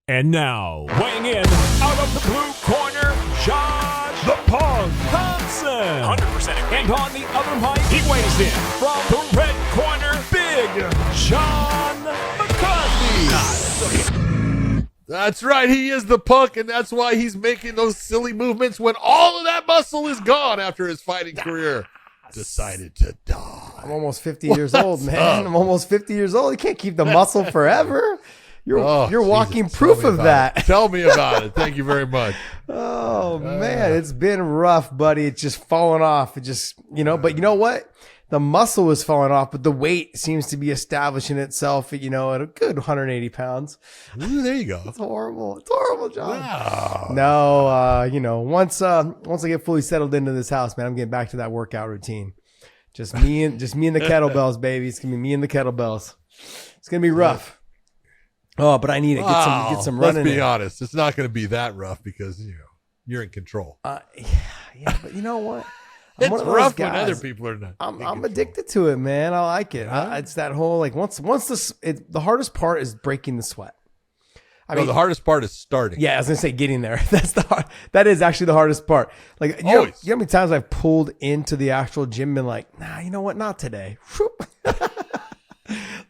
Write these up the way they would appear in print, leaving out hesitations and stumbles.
And now, weighing in out of the blue corner, Josh the Punk Thompson. 100%. And on the other mic, he weighs in from the red corner, Big John McCarthy. That's right. He is the Punk, and that's why he's making those silly movements when all of that muscle is gone after his fighting career. Decided to die. I'm almost 50 years old, man. I'm almost 50 years old. You can't keep the muscle forever. You're walking proof of that. Tell me about it. Thank you very much. Oh, man. It's been rough, buddy. It's just falling off. It just, but you know what? The muscle is falling off, but the weight seems to be establishing itself at, at a good 180 pounds. Ooh, there you go. It's horrible. It's horrible, John. Wow. No, once I get fully settled into this house, man, I'm getting back to that workout routine. Just me and the kettlebells, baby. It's gonna be me and the kettlebells. It's gonna be rough. Oh, but I need to get some running. Let's be honest. It's not going to be that rough because you're in control. Yeah, but you know what? It's rough when other people are not. I'm addicted to it, man. I like it. It's that whole once the hardest part is breaking the sweat. I mean, the hardest part is starting. Yeah, I was gonna say getting there. That is actually the hardest part. Like, you know how many times I've pulled into the actual gym and been like, nah, you know what? Not today.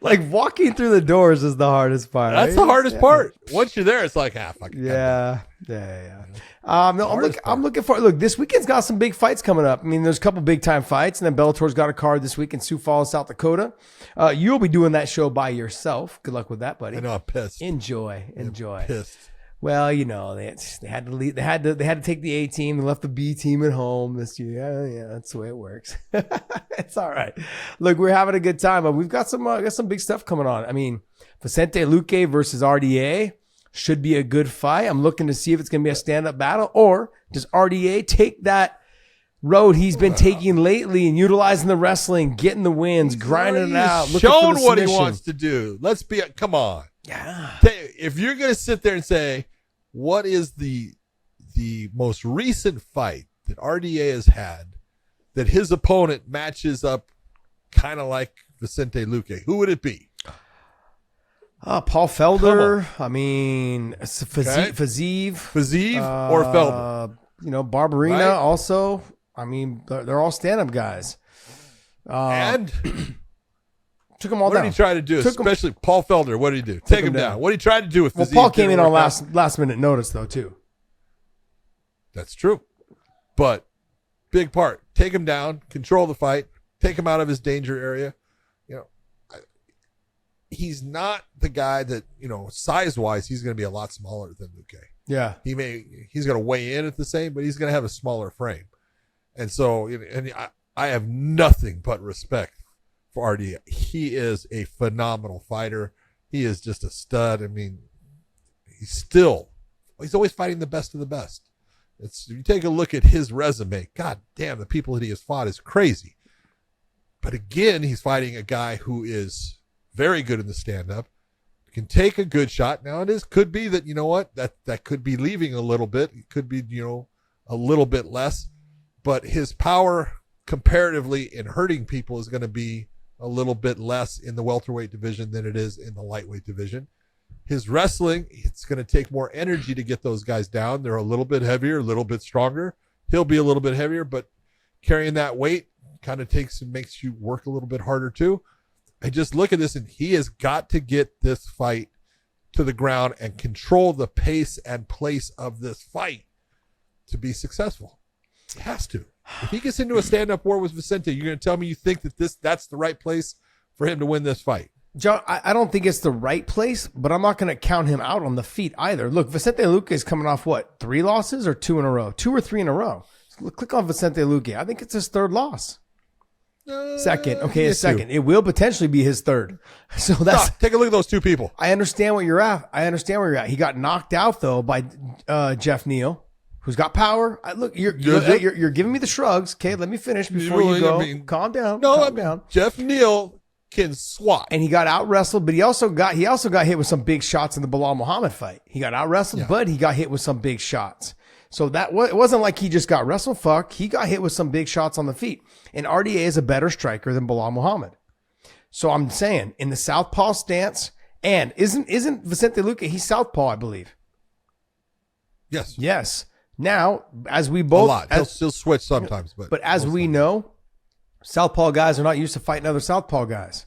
Like walking through the doors is the hardest part. That's the hardest part. Once you're there, it's like half. Yeah. I'm looking for. Look, this weekend's got some big fights coming up. I mean, there's a couple big time fights, and then Bellator's got a card this week in Sioux Falls, South Dakota. You'll be doing that show by yourself. Good luck with that, buddy. I know. I'm pissed. Enjoy. I'm pissed. Well, they had to leave. They had to take the A team. They left the B team at home this year. Yeah, that's the way it works. It's all right. Look, we're having a good time, but we've got some big stuff coming on. I mean, Vicente Luque versus RDA should be a good fight. I'm looking to see if it's going to be a stand-up battle, or does RDA take that road he's been taking lately and utilizing the wrestling, getting the wins, grinding it out, looking for the shown what he submission. wants to do. Come on. Yeah. If you're going to sit there and say, what is the most recent fight that RDA has had that his opponent matches up kind of like Vicente Luque, who would it be? Paul Felder. I mean, Fiziev or Felder. Barbarina right? Also. I mean, they're all stand-up guys. And took them all down. What did he try to do? Especially Paul Felder. What did he do? Take him down. What did he try to do with Fiziev? Paul came in on last minute notice, though, too. That's true. But big part. Take him down. Control the fight. Take him out of his danger area. He's not the guy that, size-wise, he's going to be a lot smaller than Luque. Yeah. He's going to weigh in at the same, but he's going to have a smaller frame. And so, I have nothing but respect for RDA. He is a phenomenal fighter. He is just a stud. I mean, he's always fighting the best of the best. You take a look at his resume, God damn, the people that he has fought is crazy. But again, he's fighting a guy who is very good in the stand-up, can take a good shot. Now, could be that, that could be leaving a little bit. It could be, a little bit less. But his power comparatively in hurting people is going to be a little bit less in the welterweight division than it is in the lightweight division. His wrestling, it's going to take more energy to get those guys down. They're a little bit heavier, a little bit stronger. He'll be a little bit heavier, but carrying that weight kind of makes you work a little bit harder too. I just look at this, and he has got to get this fight to the ground and control the pace and place of this fight to be successful. He has to. If he gets into a stand-up war with Vicente, you're going to tell me you think that that's the right place for him to win this fight? John, I don't think it's the right place, but I'm not going to count him out on the feet either. Look, Vicente Luque is coming off, 3 losses or 2 in a row? 2 or 3 in a row. Click on Vicente Luque. I think it's his 3rd loss. Second. Okay, his second. It will potentially be his 3rd. So take a look at those 2 people. I understand what you're at. He got knocked out, though, by Jeff Neal, who's got power. You're giving me the shrugs. Okay, let me finish before you go. Calm down. Calm down. Jeff Neal can swat, and he got out wrestled, but he also got hit with some big shots in the Bilal Muhammad fight. He got out wrestled, but he got hit with some big shots. So it wasn't like he just got wrestle fucked. He got hit with some big shots on the feet. And RDA is a better striker than Bilal Muhammad. So I'm saying in the southpaw stance And isn't Vicente Luque, he's southpaw, I believe. Yes. Yes. Now, as we both... A lot. He'll still switch sometimes. But as we know, southpaw guys are not used to fighting other southpaw guys.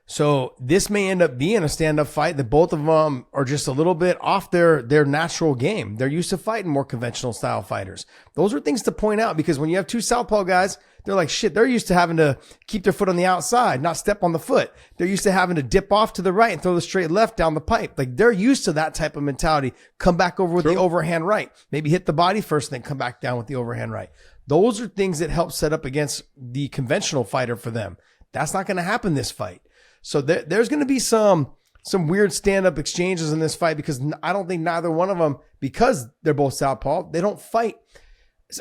So this may end up being a stand-up fight that both of them are just a little bit off their natural game. They're used to fighting more conventional style fighters. Those are things to point out because when you have two southpaw guys, they're like, shit, they're used to having to keep their foot on the outside, not step on the foot. They're used to having to dip off to the right and throw the straight left down the pipe. Like they're used to that type of mentality. Come back over with the overhand right. Maybe hit the body first, then come back down with the overhand right. Those are things that help set up against the conventional fighter for them. That's not going to happen this fight. So there's going to be some weird stand-up exchanges in this fight because I don't think neither one of them, because they're both southpaw, they don't fight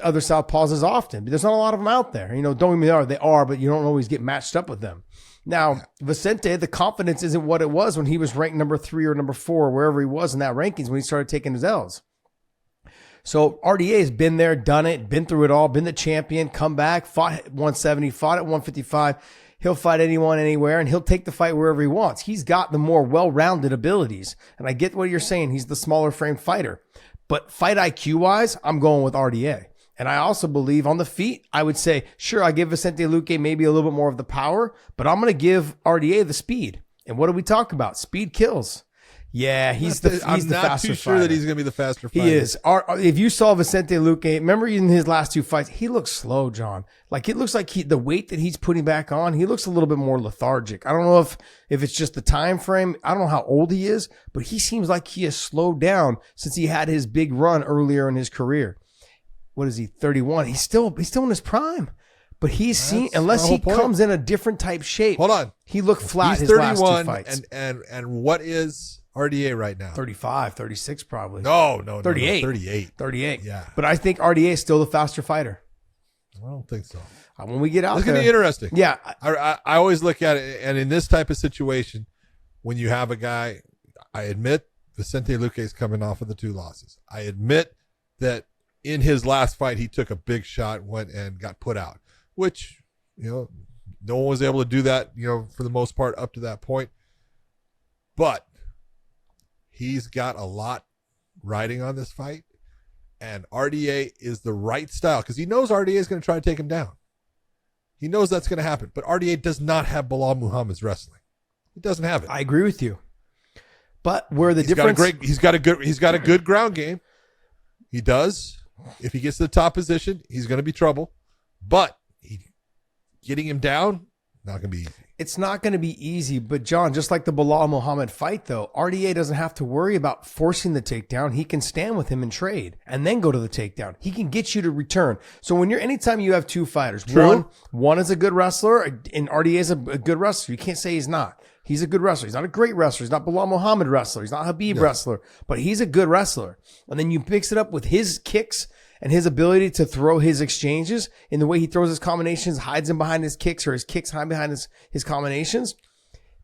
other southpaws as often. There's not a lot of them out there. Don't get me wrong, they are, but you don't always get matched up with them. Now, Vicente, the confidence isn't what it was when he was ranked number 3 or number 4, wherever he was in that rankings when he started taking his L's. So RDA has been there, done it, been through it all, been the champion, come back, fought at 170, fought at 155. He'll fight anyone, anywhere, and he'll take the fight wherever he wants. He's got the more well-rounded abilities. And I get what you're saying. He's the smaller frame fighter. But fight IQ-wise, I'm going with RDA. And I also believe on the feet, I would say, sure, I give Vicente Luque maybe a little bit more of the power, but I'm going to give RDA the speed. And what do we talk about? Speed kills. Yeah, he's the faster fighter. I'm not too sure that he's going to be the faster fighter. He is. If you saw Vicente Luque, remember in his last 2 fights, he looks slow, John. Like it looks like the weight that he's putting back on, he looks a little bit more lethargic. I don't know if it's just the time frame. I don't know how old he is, but he seems like he has slowed down since he had his big run earlier in his career. What is he? 31. He's still in his prime. But unless he comes in a different type shape. Hold on. He looked flat he's his 31, last 2 fights. And what is RDA right now? 35, 36 probably. No. 38. 38. Yeah. But I think RDA is still the faster fighter. I don't think so. When we get out there. It's going to be interesting. Yeah. I always look at it, and in this type of situation, when you have a guy, I admit Vicente Luque is coming off of the 2 losses. I admit that in his last fight, he took a big shot, went and got put out, which, no one was able to do that, for the most part up to that point. But he's got a lot riding on this fight, and RDA is the right style because he knows RDA is going to try to take him down. He knows that's going to happen, but RDA does not have Bilal Muhammad's wrestling. He doesn't have it. I agree with you. But where the difference... He's got a good ground game. He does. If he gets to the top position, he's going to be trouble. But getting him down, not going to be easy. It's not going to be easy, but John, just like the Bilal Muhammad fight, though, RDA doesn't have to worry about forcing the takedown. He can stand with him and trade and then go to the takedown. He can get you to return. So anytime you have 2 fighters, one is a good wrestler and RDA is a good wrestler. You can't say he's not. He's a good wrestler. He's not a great wrestler. He's not Bilal Muhammad wrestler. He's not Habib wrestler, but he's a good wrestler. And then you mix it up with his kicks and his ability to throw his exchanges in the way he throws his combinations, hides him behind his kicks, or his kicks hide behind his combinations.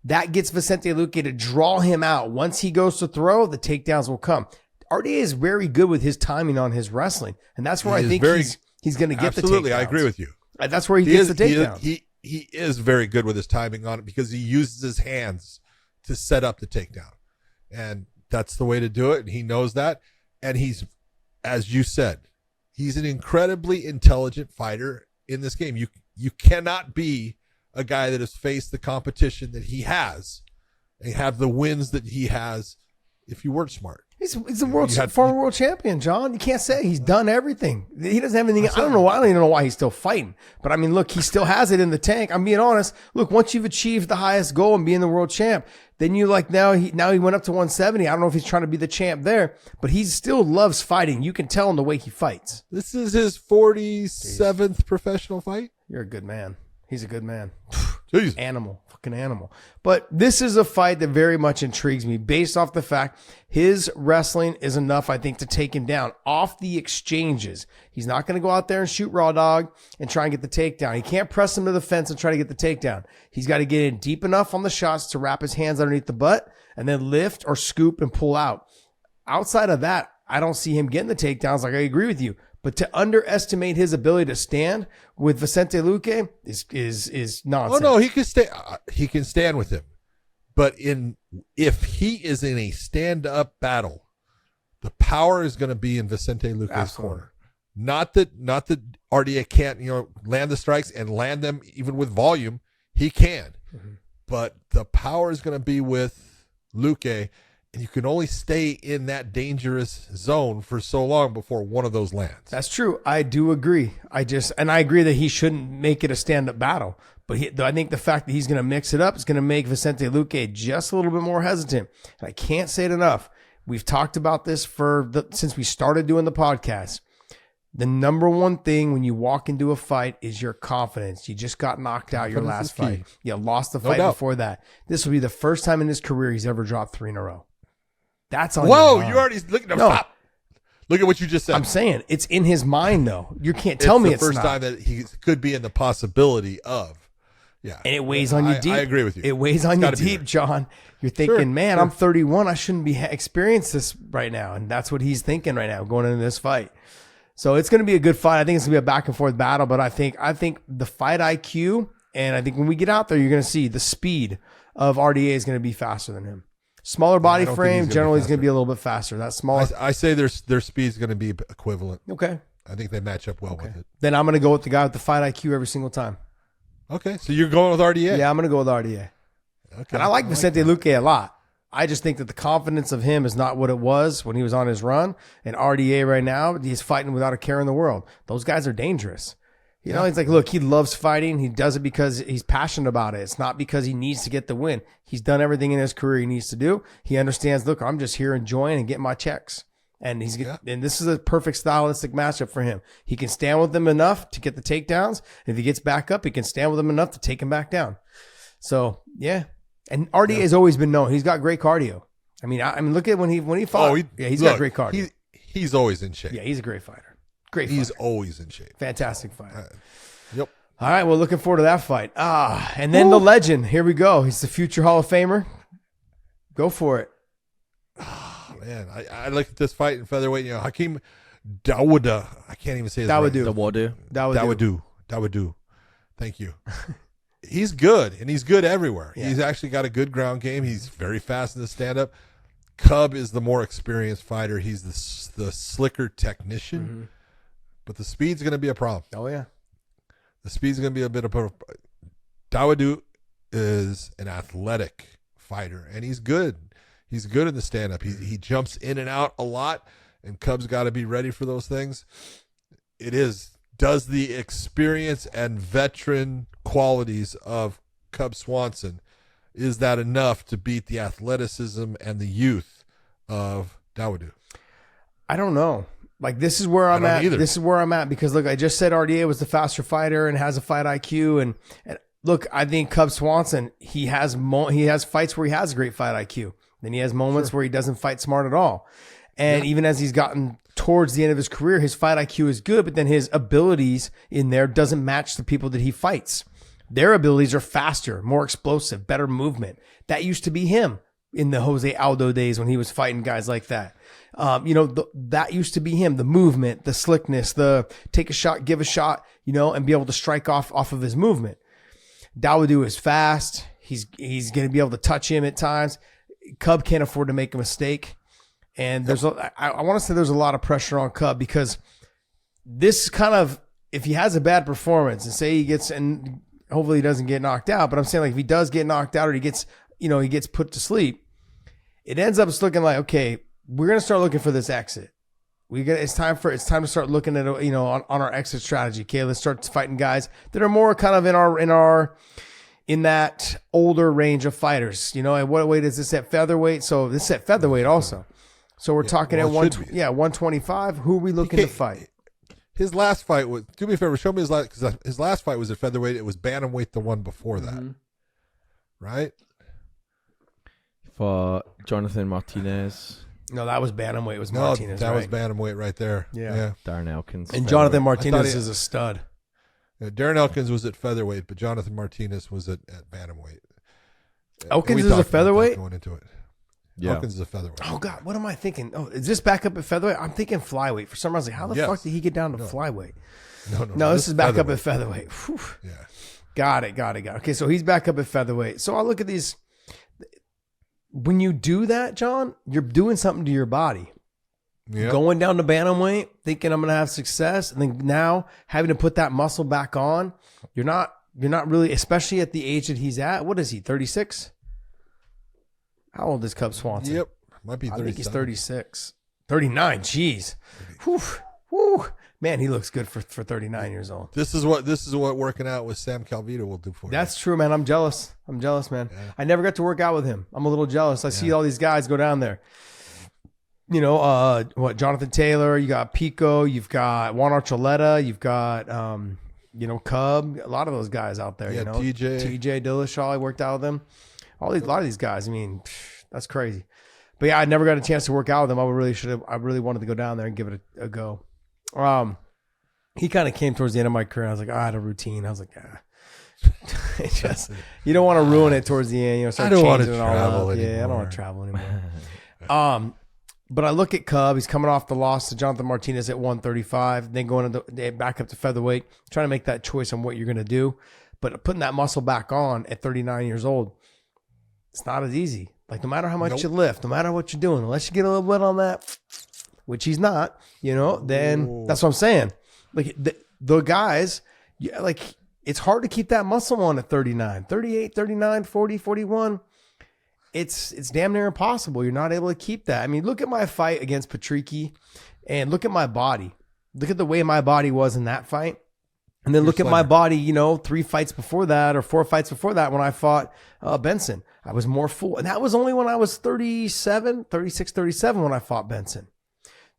That gets Vicente Luque to draw him out. Once he goes to throw, the takedowns will come. RDA is very good with his timing on his wrestling, and that's where I think he's going to get the takedowns. Absolutely, I agree with you. That's where he gets the takedown. He is very good with his timing on it because he uses his hands to set up the takedown. And that's the way to do it. And he knows that. And he's, as you said, he's an incredibly intelligent fighter in this game. You cannot be a guy that has faced the competition that he has and have the wins that he has if you weren't smart. He's a former world champion, John. You can't say he's done everything. He doesn't have anything. I don't even know why he's still fighting. But I mean, look, he still has it in the tank. I'm being honest. Look, once you've achieved the highest goal and being the world champ, then you now he went up to 170. I don't know if he's trying to be the champ there, but he still loves fighting. You can tell in the way he fights. This is his 47th professional fight. You're a good man. He's a good man. Jeez. Fucking animal. But this is a fight that very much intrigues me based off the fact his wrestling is enough, I think, to take him down off the exchanges. He's not going to go out there and shoot raw dog and try and get the takedown. He can't press him to the fence and try to get the takedown. He's got to get in deep enough on the shots to wrap his hands underneath the butt and then lift or scoop and pull out. Outside of that, I don't see him getting the takedowns. Like, I agree with you. But to underestimate his ability to stand with Vicente Luque is nonsense. Oh no, he can stand with him, But if he is in a stand-up battle, the power is going to be in Vicente Luque's corner. Not that RDA can't, land the strikes and land them even with volume. He can. Mm-hmm. But the power is going to be with Luque, and you can only stay in that dangerous zone for so long before one of those lands. That's true. I do agree. I agree that he shouldn't make it a stand-up battle. But I think the fact that he's going to mix it up is going to make Vicente Luque just a little bit more hesitant. And I can't say it enough. We've talked about this since we started doing the podcast. The number one thing when you walk into a fight is your confidence. You just got knocked out your last fight. You lost the fight before that. This will be the first time in his career he's ever dropped 3 in a row. That's on Whoa, you're already looking at stop. Look at what you just said. I'm saying it's in his mind, though. You can't tell me it's the first time that he could be in the possibility of. Yeah. And it weighs on you deep. I agree with you. It weighs on you deep, John. You're thinking, man, I'm 31. I shouldn't be experiencing this right now. And that's what he's thinking right now going into this fight. So it's going to be a good fight. I think it's going to be a back and forth battle. But I think the fight IQ, and I think when we get out there, you're going to see the speed of RDA is going to be faster than him. Smaller body frame, generally is going to be a little bit faster. That's smaller. I say their speed is going to be equivalent. Okay. I think they match up well with it. Then I'm going to go with the guy with the fight IQ every single time. Okay, so you're going with RDA? Yeah, I'm going to go with RDA. Okay. And I like Vicente Luque a lot. I just think that the confidence of him is not what it was when he was on his run. And RDA right now, he's fighting without a care in the world. Those guys are dangerous. He's like, look, he loves fighting. He does it because he's passionate about it. It's not because he needs to get the win. He's done everything in his career he needs to do. He understands, look, I'm just here enjoying and getting my checks. And and this is a perfect stylistic matchup for him. He can stand with them enough to get the takedowns. If he gets back up, he can stand with them enough to take him back down. So, and RDA has always been known. He's got great cardio. I mean, look at when he fought. He's got great cardio. He's always in shape. Yeah, he's a great fighter. He's always in shape. Fantastic fighter. Yep. All right, well, looking forward to that fight. And then the legend. Here we go. He's the future Hall of Famer. Go for it. Man, I looked at this fight in featherweight. Hakeem Dawood. I can't even say his name. Dawood. Thank you. He's good, and he's good everywhere. Yeah. He's actually got a good ground game. He's very fast in the stand-up. Cub is the more experienced fighter. He's the slicker technician. Mm-hmm. But the speed's going to be a problem. Oh, yeah. The speed's going to be a bit of a... Dawood is an athletic fighter, and he's good. He's good in the stand-up. He jumps in and out a lot, and Cub's got to be ready for those things. Does the experience and veteran qualities of Cub Swanson, is that enough to beat the athleticism and the youth of Dawood? I don't know. Like, this is where I'm at. This is where I'm at because, look, I just said RDA was the faster fighter and has a fight IQ. And look, I think Cub Swanson, he has fights where he has a great fight IQ. Then he has moments where he doesn't fight smart at all. And even as he's gotten towards the end of his career, his fight IQ is good, but then his abilities in there doesn't match the people that he fights. Their abilities are faster, more explosive, better movement. That used to be him in the Jose Aldo days when he was fighting guys like that. That used to be him, the movement, the slickness, the take a shot, give a shot, and be able to strike off of his movement. Dawood is fast. He's going to be able to touch him at times. Cub can't afford to make a mistake. And I want to say there's a lot of pressure on Cub because this kind of, if he has a bad performance and say he gets, and hopefully he doesn't get knocked out, but I'm saying, like, if he does get knocked out or he gets put to sleep, it ends up looking like, okay, we're going to start looking for this exit. It's time to start looking at, on our exit strategy. Okay, let's start fighting guys that are more kind of in that older range of fighters. At what weight is this at featherweight? So this is at featherweight also. So we're talking at 125. Who are we looking to fight? His last fight was, do me a favor, show me his last, because his last fight was at featherweight. It was bantamweight the one before that. Right? For Jonathan Martinez. No, that was bantamweight. It was Martinez. That was bantamweight right there. Yeah. Darren Elkins. And Jonathan Martinez is a stud. Darren Elkins was at featherweight, but Jonathan Martinez was at bantamweight. Elkins is a featherweight? Going into it. Yeah. Elkins is a featherweight. Oh, God. What am I thinking? Oh, is this back up at featherweight? I'm thinking flyweight. For some reason, how the fuck did he get down to flyweight? No, this is back up at featherweight. Whew. Yeah. Got it. Okay, so he's back up at featherweight. So I'll look at these. when you do that, John, you're doing something to your body. Yep. Going down to bantamweight, thinking I'm going to have success, and then now having to put that muscle back on, you're not really, especially at the age that he's at. What is he, 36? How old is Cub Swanson? Yep. Might be 37. I think he's 36. 39, jeez. Whew. Whew. Man, he looks good for 39 years old. This is what working out with Sam Calvito will do for you. That's true, man. I'm jealous, man. Yeah. I never got to work out with him. I'm a little jealous. I see all these guys go down there. You know, Jonathan Taylor, you got Pico, you've got Juan Archuleta, you've got, Cub, a lot of those guys out there, TJ Dillashaw, I worked out with them. A lot of these guys, I mean, that's crazy. But yeah, I never got a chance to work out with them. I really wanted to go down there and give it a go. He kind of came towards the end of my career. I was like, I had a routine. I was like, you don't want to ruin it towards the end. Start I don't want to changing travel anymore. Yeah, I don't want to travel anymore. But I look at Cub. He's coming off the loss to Jonathan Martinez at 135, then going back up to featherweight, trying to make that choice on what you're going to do. But putting that muscle back on at 39 years old, it's not as easy. Like, no matter how much you lift, no matter what you're doing, unless you get a little bit on that, which he's not, then that's what I'm saying. Like, the guys, it's hard to keep that muscle on at 39, 38, 39, 40, 41. It's damn near impossible. You're not able to keep that. I mean, look at my fight against Patricky and look at my body. Look at the way my body was in that fight. And then look at my body, 3 fights before that or 4 fights before that when I fought Benson. I was more full. And that was only when I was 37 when I fought Benson.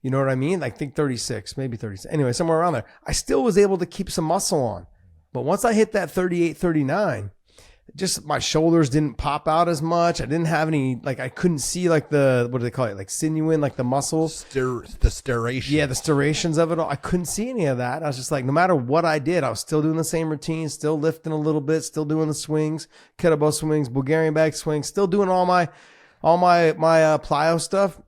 You know what I mean? I think 36, maybe 36. Anyway, somewhere around there. I still was able to keep some muscle on. But once I hit that 38, 39, just my shoulders didn't pop out as much. I didn't have any, I couldn't see what do they call it? Like sinew, like the muscles. The striation. Yeah, the striations of it all. I couldn't see any of that. I was just like, no matter what I did, I was still doing the same routine, still lifting a little bit, still doing the swings, kettlebell swings, Bulgarian bag swings, still doing all my plyo stuff.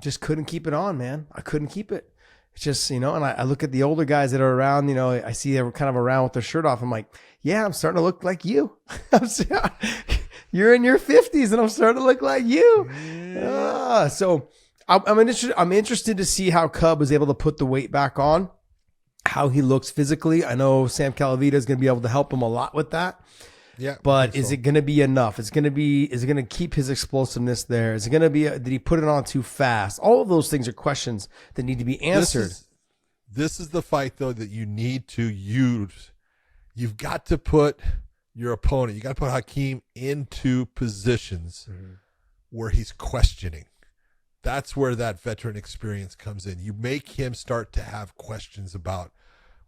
Just couldn't keep it on, man. I couldn't keep it. It's just, and I look at the older guys that are around, I see they're kind of around with their shirt off. I'm like, yeah, I'm starting to look like you. You're in your 50s and I'm starting to look like you. Yeah. So I'm interested to see how Cub is able to put the weight back on, how he looks physically. I know Sam Calavita is going to be able to help him a lot with that. Yeah, but is it going to be enough? Is it going to keep his explosiveness there? Is it going to be, did he put it on too fast? All of those things are questions that need to be answered. This is the fight, though, that you need to use. You've got to put your opponent, you got to put Hakeem into positions where he's questioning. That's where that veteran experience comes in. You make him start to have questions about,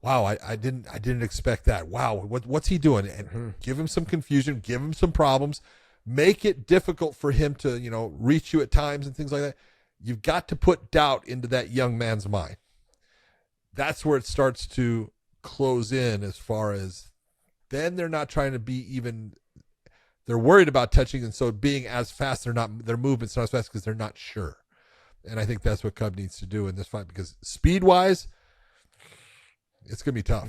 wow, I didn't expect that. Wow, what's he doing? And give him some confusion, give him some problems, make it difficult for him to, reach you at times and things like that. You've got to put doubt into that young man's mind. That's where it starts to close in, as far as then they're not trying to be even, they're worried about touching, and so being as fast, their movement's not as fast because they're not sure. And I think that's what Cub needs to do in this fight, because speed-wise, it's going to be tough.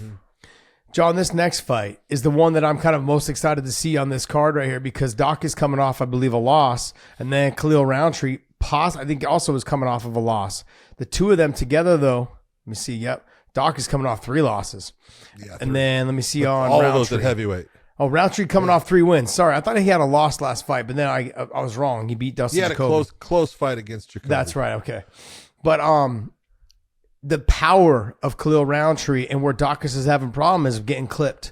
John, this next fight is the one that I'm kind of most excited to see on this card right here, because Doc is coming off, I believe, a loss, and then Khalil Roundtree, I think, also is coming off of a loss. The two of them together, though, let me see. Yep, Doc is coming off 3 losses. Yeah, 3. And then let me see on all Roundtree. of those at heavyweight. Oh, Roundtree coming off 3 wins. Sorry, I thought he had a loss last fight, but then I was wrong. He beat Dustin Jacoby. He had a close fight against Jacoby. That's right. Okay, but the power of Khalil Roundtree and where Dawkins is having problem is getting clipped,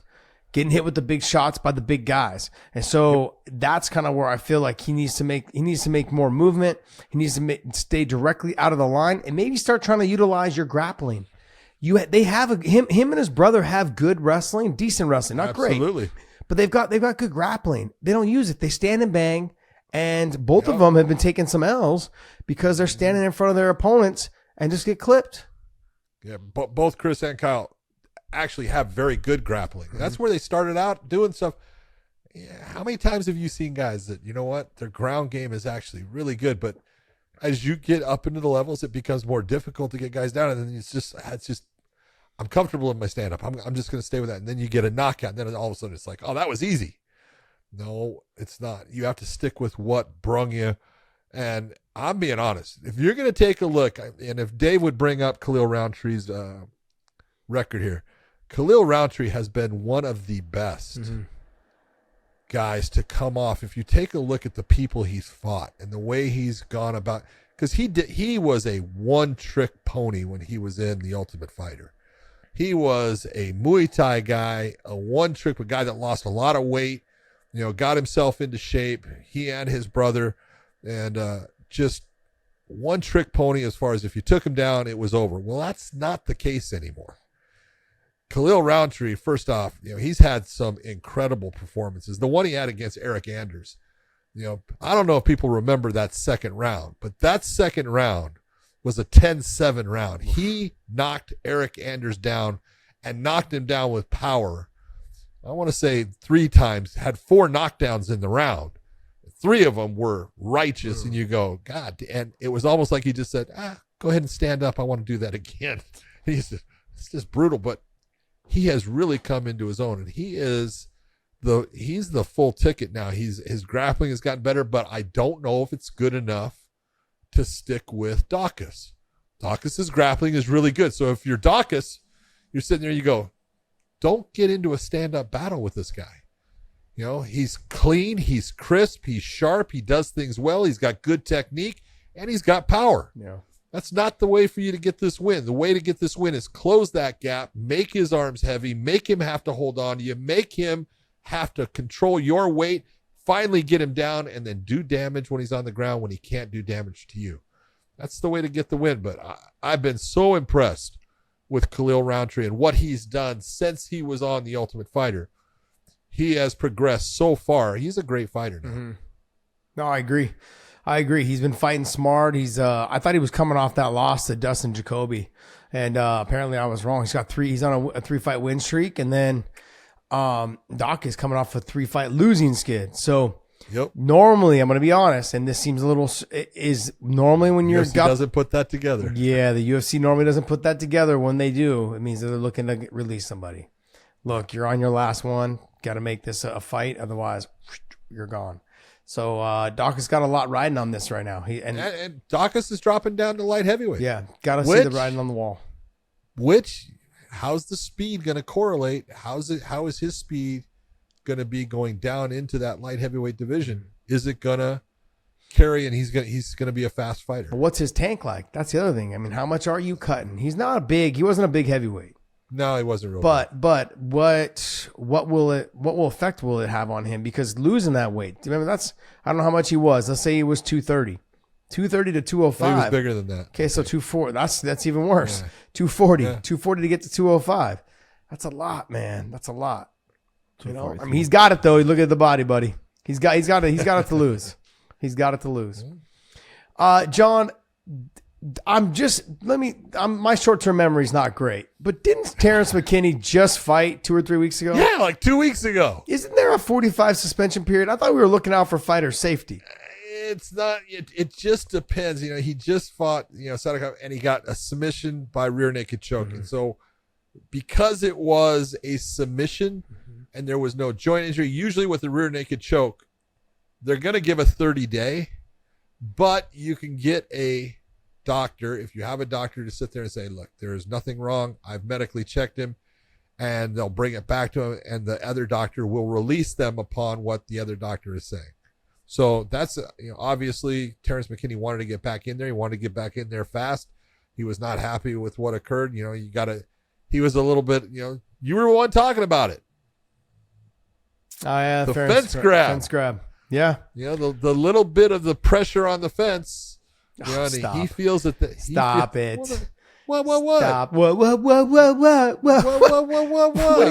getting hit with the big shots by the big guys. And so that's kind of where I feel like he needs to make more movement. He needs to stay directly out of the line and maybe start trying to utilize your grappling. They have him and his brother have good wrestling, decent wrestling, not Absolutely. Great, but they've got good grappling. They don't use it. They stand and bang, and both of them have been taking some L's because they're standing in front of their opponents and just get clipped. Yeah, both Chris and Kyle actually have very good grappling. That's where they started out doing stuff. Yeah, how many times have you seen guys that, their ground game is actually really good, but as you get up into the levels, it becomes more difficult to get guys down, and then it's just I'm comfortable in my stand-up. I'm just going to stay with that, and then you get a knockout, and then all of a sudden it's like, oh, that was easy. No, it's not. You have to stick with what brung you. And I'm being honest. If you're going to take a look, and if Dave would bring up Khalil Rountree's record here, Khalil Rountree has been one of the best guys to come off. If you take a look at the people he's fought and the way he's gone about, because he was a one-trick pony when he was in The Ultimate Fighter. He was a Muay Thai guy, a one-trick guy that lost a lot of weight, got himself into shape. He and his brother, and just one-trick pony as far as if you took him down, it was over. Well, that's not the case anymore. Khalil Rountree, first off, he's had some incredible performances. The one he had against Eric Anders, I don't know if people remember that second round, but that second round was a 10-7 round. He knocked Eric Anders down and knocked him down with power. I want to say 3 times, had 4 knockdowns in the round. 3 of them were righteous, and you go, God, and it was almost like he just said, go ahead and stand up. I want to do that again. It's just brutal, but he has really come into his own, and he's the full ticket now. His grappling has gotten better, but I don't know if it's good enough to stick with Dawkins. Dawkins' grappling is really good. So if you're Dawkins, you're sitting there, you go, don't get into a stand-up battle with this guy. He's clean, he's crisp, he's sharp, he does things well, he's got good technique, and he's got power. Yeah. That's not the way for you to get this win. The way to get this win is close that gap, make his arms heavy, make him have to hold on to you, make him have to control your weight, finally get him down, and then do damage when he's on the ground when he can't do damage to you. That's the way to get the win. But I've been so impressed with Khalil Rountree and what he's done since he was on The Ultimate Fighter. He has progressed so far. He's a great fighter now. Mm-hmm. No, I agree. He's been fighting smart. I thought he was coming off that loss to Dustin Jacoby, and apparently I was wrong. He's on a 3-fight win streak, and then Doc is coming off a 3-fight losing skid. So normally, I'm going to be honest, and this seems a little is normally when you're UFC doesn't put that together. Yeah, the UFC normally doesn't put that together. When they do, it means that they're looking to release somebody. Look, you're on your last one. Got to make this a fight, otherwise you're gone. So Dawkins got a lot riding on this right now. And Dawkins is dropping down to light heavyweight. Yeah, got to see the riding on the wall. How's the speed going to correlate? How is his speed going to be going down into that light heavyweight division? Is it going to carry, and he's going to be a fast fighter? But what's his tank like? That's the other thing. I mean, how much are you cutting? He wasn't a big heavyweight. No, he wasn't real. But what effect will it have on him? Because losing that weight, remember I don't know how much he was. Let's say he was 230 to 205. He was bigger than that. Okay, so 240. That's even worse. Yeah. 240, 240 to get to 205. That's a lot, man. That's a lot. I mean, he's got it though. Look at the body, buddy. He's got it to lose. He's got it to lose. John, my short-term memory is not great, but didn't Terrence McKinney just fight 2 or 3 weeks ago? Yeah, like 2 weeks ago. Isn't there a 45 suspension period? I thought we were looking out for fighter safety. It's not. It just depends. He just fought, Sadako, and he got a submission by rear naked choke. And so because it was a submission and there was no joint injury, usually with the rear naked choke, they're going to give a 30-day, but you can get a doctor, if you have a doctor, to sit there and say, look, there is nothing wrong. I've medically checked him, and they'll bring it back to him, and the other doctor will release them upon what the other doctor is saying. So that's, obviously Terrence McKinney wanted to get back in there. He wanted to get back in there fast. He was not happy with what occurred. He was a little bit, you were the one talking about it. Oh yeah. The fence grab. Fence grab. Yeah. The little bit of the pressure on the fence. Stop. He feels that Stop it. What? Stop. What? What are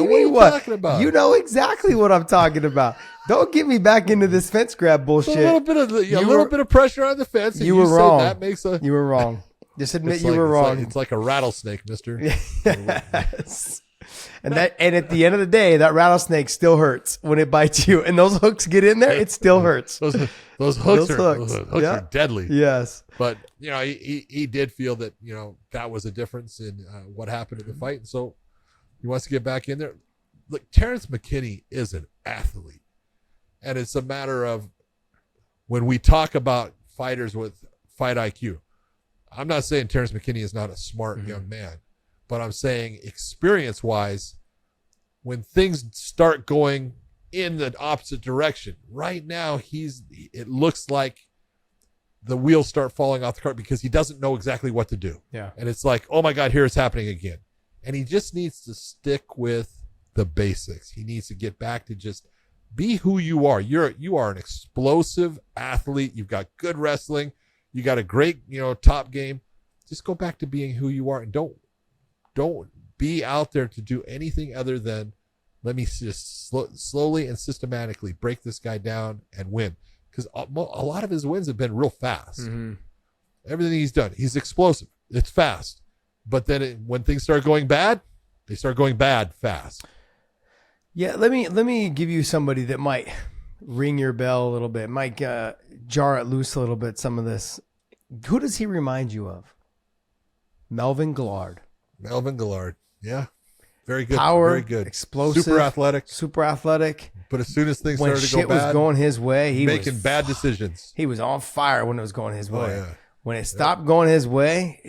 you talking about? You know exactly what I'm talking about. Don't get me back into this fence grab bullshit. A little bit of pressure on the fence. You were wrong. You were wrong. Just admit you were wrong. It's like a rattlesnake, mister. Yes. And at the end of the day, that rattlesnake still hurts when it bites you. And those hooks get in there, it still hurts. Those hooks are deadly. Yes. But he did feel that that was a difference in what happened in the fight, and so he wants to get back in there. Look, Terrence McKinney is an athlete, And it's a matter of when we talk about fighters with fight IQ, I'm not saying Terrence McKinney is not a smart young man, but I'm saying experience-wise, when things start going in the opposite direction, right now it looks like the wheels start falling off the cart because he doesn't know exactly what to do. Yeah. And it's like, oh my God, here it's happening again. And he just needs to stick with the basics. He needs to get back to just be who you are. You are an explosive athlete. You've got good wrestling. You got a great, top game. Just go back to being who you are and don't be out there to do anything other than let me just slowly and systematically break this guy down and win. Because a lot of his wins have been real fast. Mm-hmm. Everything he's done, he's explosive. It's fast. But then when things start going bad, they start going bad fast. Yeah, let me give you somebody that might ring your bell a little bit, might jar it loose a little bit, some of this. Who does he remind you of? Melvin Gillard. Melvin Gillard. Yeah. Very good. Power, very good. Explosive. Super athletic. But as soon as things When started to shit go bad, was going his way, he making was bad decisions. He was on fire when it was going his way. Oh, yeah. When it stopped going his way,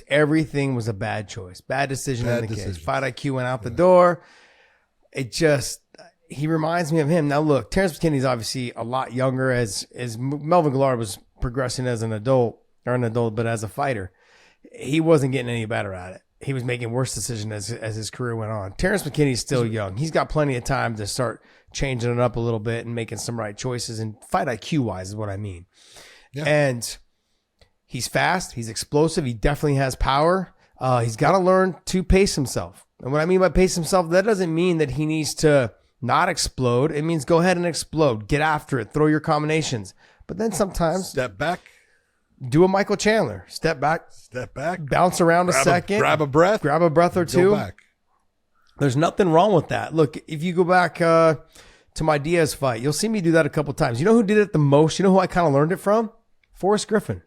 everything was a bad choice. Bad decision in the case. Fight IQ went out the door. He reminds me of him. Now look, Terrence McKinney's obviously a lot younger as Melvin Gillard was progressing as an adult, but as a fighter, he wasn't getting any better at it. He was making worse decisions as his career went on. Terrence McKinney's still young. He's got plenty of time to start changing it up a little bit and making some right choices, and fight IQ wise is what I mean. Yeah. And he's fast. He's explosive. He definitely has power. He's got to learn to pace himself. And what I mean by pace himself, that doesn't mean that he needs to not explode. It means go ahead and explode. Get after it. Throw your combinations. But then sometimes step back. Do a Michael Chandler. Step back. Bounce around a second. Grab a breath or two. Go back. There's nothing wrong with that. Look, if you go back to my Diaz fight, you'll see me do that a couple times. You know who did it the most? You know who I kind of learned it from? Forrest Griffin.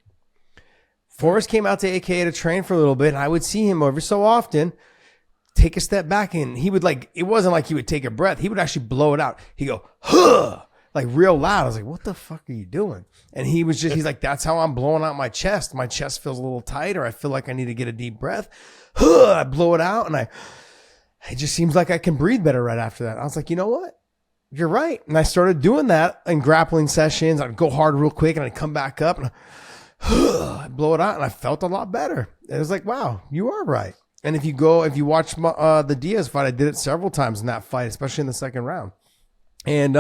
Forrest came out to AKA to train for a little bit, and I would see him every so often take a step back, and he would it wasn't like he would take a breath. He would actually blow it out. He'd go, huh, like real loud. I was like, what the fuck are you doing? And he's like, that's how I'm blowing out my chest. My chest feels a little tight, or I feel like I need to get a deep breath. Huh, I blow it out, and it just seems like I can breathe better right after that. I was like, you know what? You're right. And I started doing that in grappling sessions. I'd go hard real quick, and I'd come back up, and I'd blow it out, and I felt a lot better. It was like, wow, you are right. And if you watch the Diaz fight, I did it several times in that fight, especially in the second round. And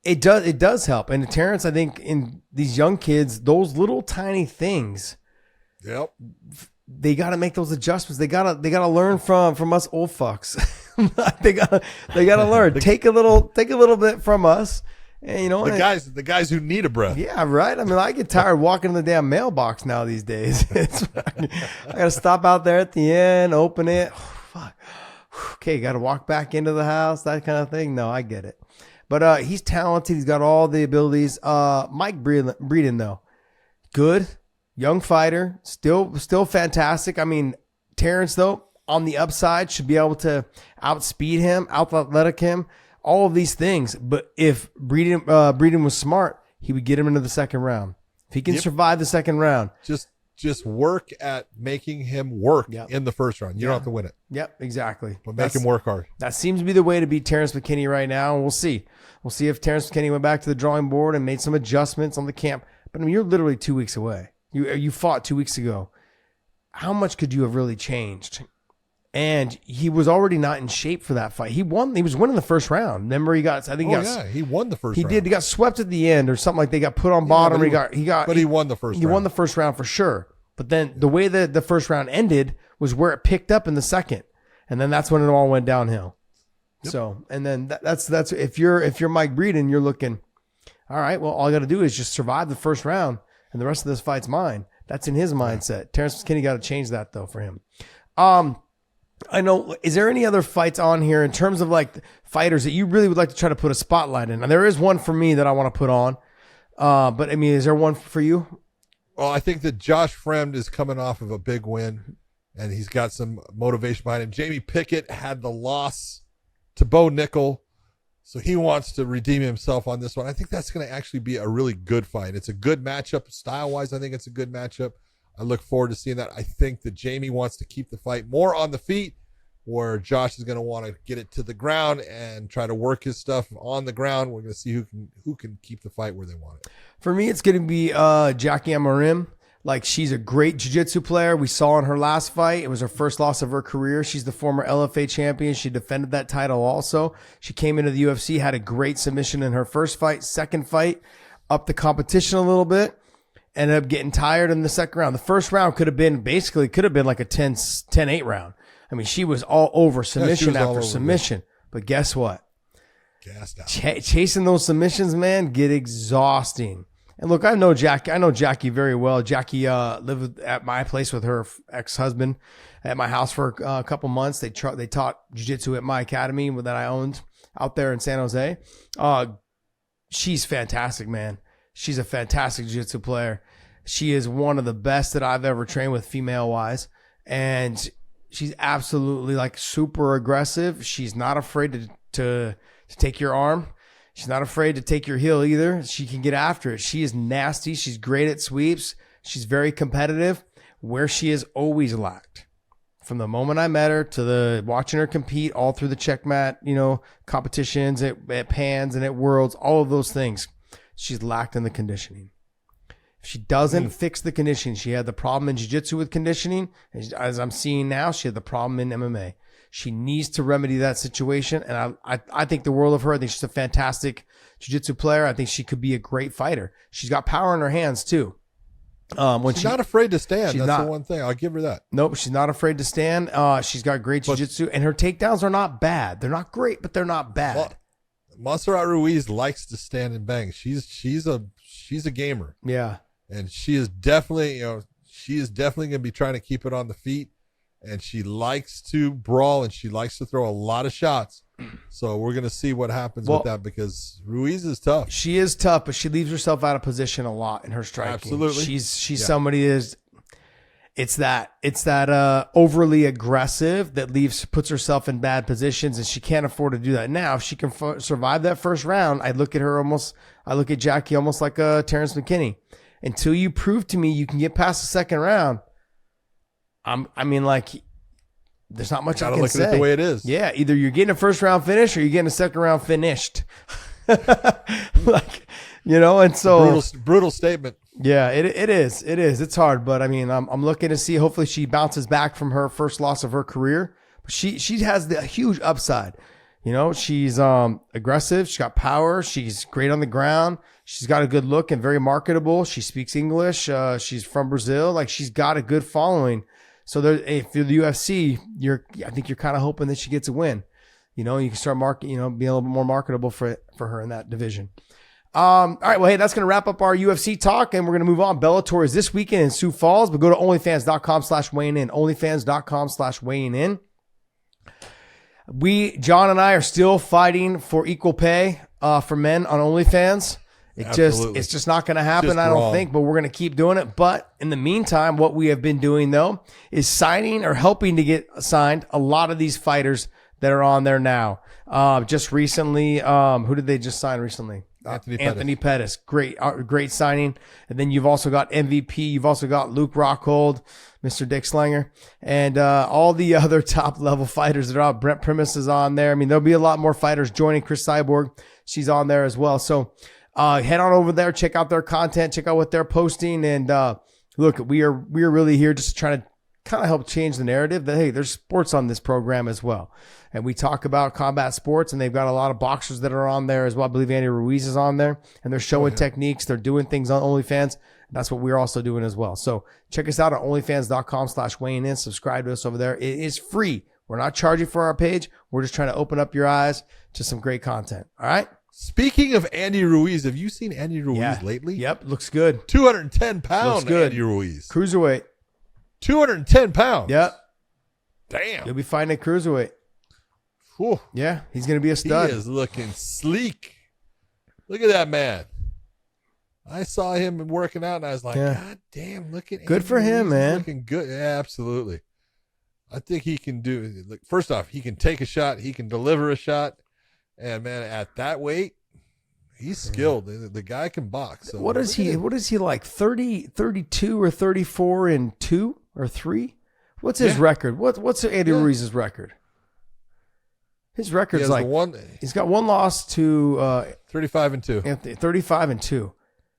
it does help. And Terrence, I think in these young kids, those little tiny things, yep, they got to make those adjustments. They got to learn from us old fucks. they got to learn. Take a little bit from us. And, the guys who need a breath. Yeah, right. I mean, I get tired walking in the damn mailbox now these days. I got to stop out there at the end, open it. Oh, fuck. Okay, got to walk back into the house, that kind of thing. No, I get it. But he's talented. He's got all the abilities. Mike Breeden, though, good, young fighter, still fantastic. I mean, Terrence, though, on the upside, should be able to outspeed him, out-athletic him. All of these things, but if Breeden was smart, he would get him into the second round. If he can survive the second round, just work at making him work in the first round. You don't have to win it. Yep, exactly. But make him work hard. That seems to be the way to beat Terrence McKinney right now, and we'll see. We'll see if Terrence McKinney went back to the drawing board and made some adjustments on the camp. But I mean, you're literally 2 weeks away. You fought 2 weeks ago. How much could you have really changed? And he was already not in shape for that fight. He was winning the first round. Remember, he won the first round. He did. He got swept at the end or something, like they got put on bottom. But he won the first round. He won the first round for sure. But then the way that the first round ended was where it picked up in the second. And then that's when it all went downhill. Yep. So, and then that's if you're Mike Breeden, you're looking, all right, well, all I got to do is just survive the first round and the rest of this fight's mine. That's in his mindset. Terrence McKinney got to change that though for him. I know. Is there any other fights on here in terms of like fighters that you really would like to try to put a spotlight in? Now, there is one for me that I want to put on. But I mean, is there one for you? Well, I think that Josh Fremd is coming off of a big win, and he's got some motivation behind him. Jamie Pickett had the loss to Bo Nickel, So he wants to redeem himself on this one. I think that's going to actually be a really good fight. It's a good matchup. Style-wise, I think it's a good matchup. I look forward to seeing that. I think that Jamie wants to keep the fight more on the feet, where Josh is going to want to get it to the ground and try to work his stuff on the ground. We're going to see who can keep the fight where they want it. For me, it's going to be Jackie Amarim. Like, she's a great jiu-jitsu player. We saw in her last fight, it was her first loss of her career. She's the former LFA champion. She defended that title also. She came into the UFC, had a great submission in her first fight. Second fight, upped the competition a little bit. Ended up getting tired in the second round. The first round could have been like a 10-8 round. I mean, she was all over submission after submission. But guess what? Gassed out. Chasing those submissions, man, get exhausting. And look, I know Jackie very well. Jackie lived at my place with her ex-husband at my house for a couple months. They taught jiu-jitsu at my academy that I owned out there in San Jose. She's fantastic, man. She's a fantastic jiu-jitsu player. She is one of the best that I've ever trained with, female-wise. And she's absolutely like super aggressive. She's not afraid to take your arm. She's not afraid to take your heel either. She can get after it. She is nasty. She's great at sweeps. She's very competitive. Where she has always lacked, from the moment I met her to the watching her compete all through the checkmat, competitions at Pans and at Worlds, all of those things, she's lacked in the conditioning. If she doesn't fix the conditioning, she had the problem in jiu-jitsu with conditioning. As I'm seeing now, she had the problem in MMA. She needs to remedy that situation. And I think the world of her. I think she's a fantastic jiu-jitsu player. I think she could be a great fighter. She's got power in her hands too. She's not afraid to stand. That's not, the one thing. I'll give her that. Nope, she's not afraid to stand. She's got great jiu-jitsu, and her takedowns are not bad. They're not great, but they're not bad. Well, Montserrat Ruiz likes to stand and bang. She's a gamer. Yeah. And she is definitely going to be trying to keep it on the feet. And she likes to brawl, and she likes to throw a lot of shots. So we're going to see what happens with that, because Ruiz is tough. She is tough, but she leaves herself out of position a lot in her striking. Absolutely. She's somebody it's that overly aggressive that puts herself in bad positions, and she can't afford to do that. Now, if she can survive that first round, I look at Jackie almost like Terrence McKinney. Until you prove to me you can get past the second round, there's not much I can say. Look at it the way it is. Yeah, either you're getting a first round finish or you're getting a second round finished. And so brutal statement. Yeah, it is. It's hard, but I'm looking to see. Hopefully, she bounces back from her first loss of her career. But she has the huge upside. She's aggressive. She's got power. She's great on the ground. She's got a good look and very marketable. She speaks English. She's from Brazil. Like, she's got a good following. So if you're the UFC, I think you're kind of hoping that she gets a win. You can start being a little bit more marketable for her in that division. All right. Well, hey, that's going to wrap up our UFC talk, and we're going to move on. Bellator is this weekend in Sioux Falls, but go to onlyfans.com/weighing in, onlyfans.com/weighing in. John and I are still fighting for equal pay, for men on OnlyFans. It's just not going to happen, I don't think, but we're going to keep doing it. But in the meantime, what we have been doing, though, is signing or helping to get signed a lot of these fighters that are on there now. Just recently, who did they just sign recently? Anthony Pettis. Great signing. And then you've also got MVP. You've also got Luke Rockhold, Mr. Dick Slanger, and all the other top level fighters that are out. Brent Primus is on there. There'll be a lot more fighters joining. Chris Cyborg, she's on there as well. So head on over there, check out their content, check out what they're posting. And look, we are really here just trying to kind of help change the narrative that, hey, there's sports on this program as well. And we talk about combat sports, and they've got a lot of boxers that are on there as well. I believe Andy Ruiz is on there, and they're showing techniques. They're doing things on OnlyFans. That's what we're also doing as well. So check us out at onlyfans.com/weighing in. Subscribe to us over there. It is free. We're not charging for our page. We're just trying to open up your eyes to some great content. All right. Speaking of Andy Ruiz, have you seen Andy Ruiz lately? Yep. Looks good. 210 pounds. Andy Ruiz. Cruiserweight. 210 pounds. Yep. Damn. You'll be fighting at cruiserweight. Whew. Yeah, he's going to be a stud. He is looking sleek. Look at that man. I saw him working out, and I was like, God damn, look at good Andy for him, Ruiz. man. Looking good. Yeah, absolutely. I think he can do it. First off, he can take a shot. He can deliver a shot. And man, at that weight, he's skilled. The guy can box. So What is he like? 30, 32 or 34 and 2 or 3? What's his record? What's Andy Ruiz's record? His record's like he's got one loss to 35 and 2. Anthony, 35 and 2.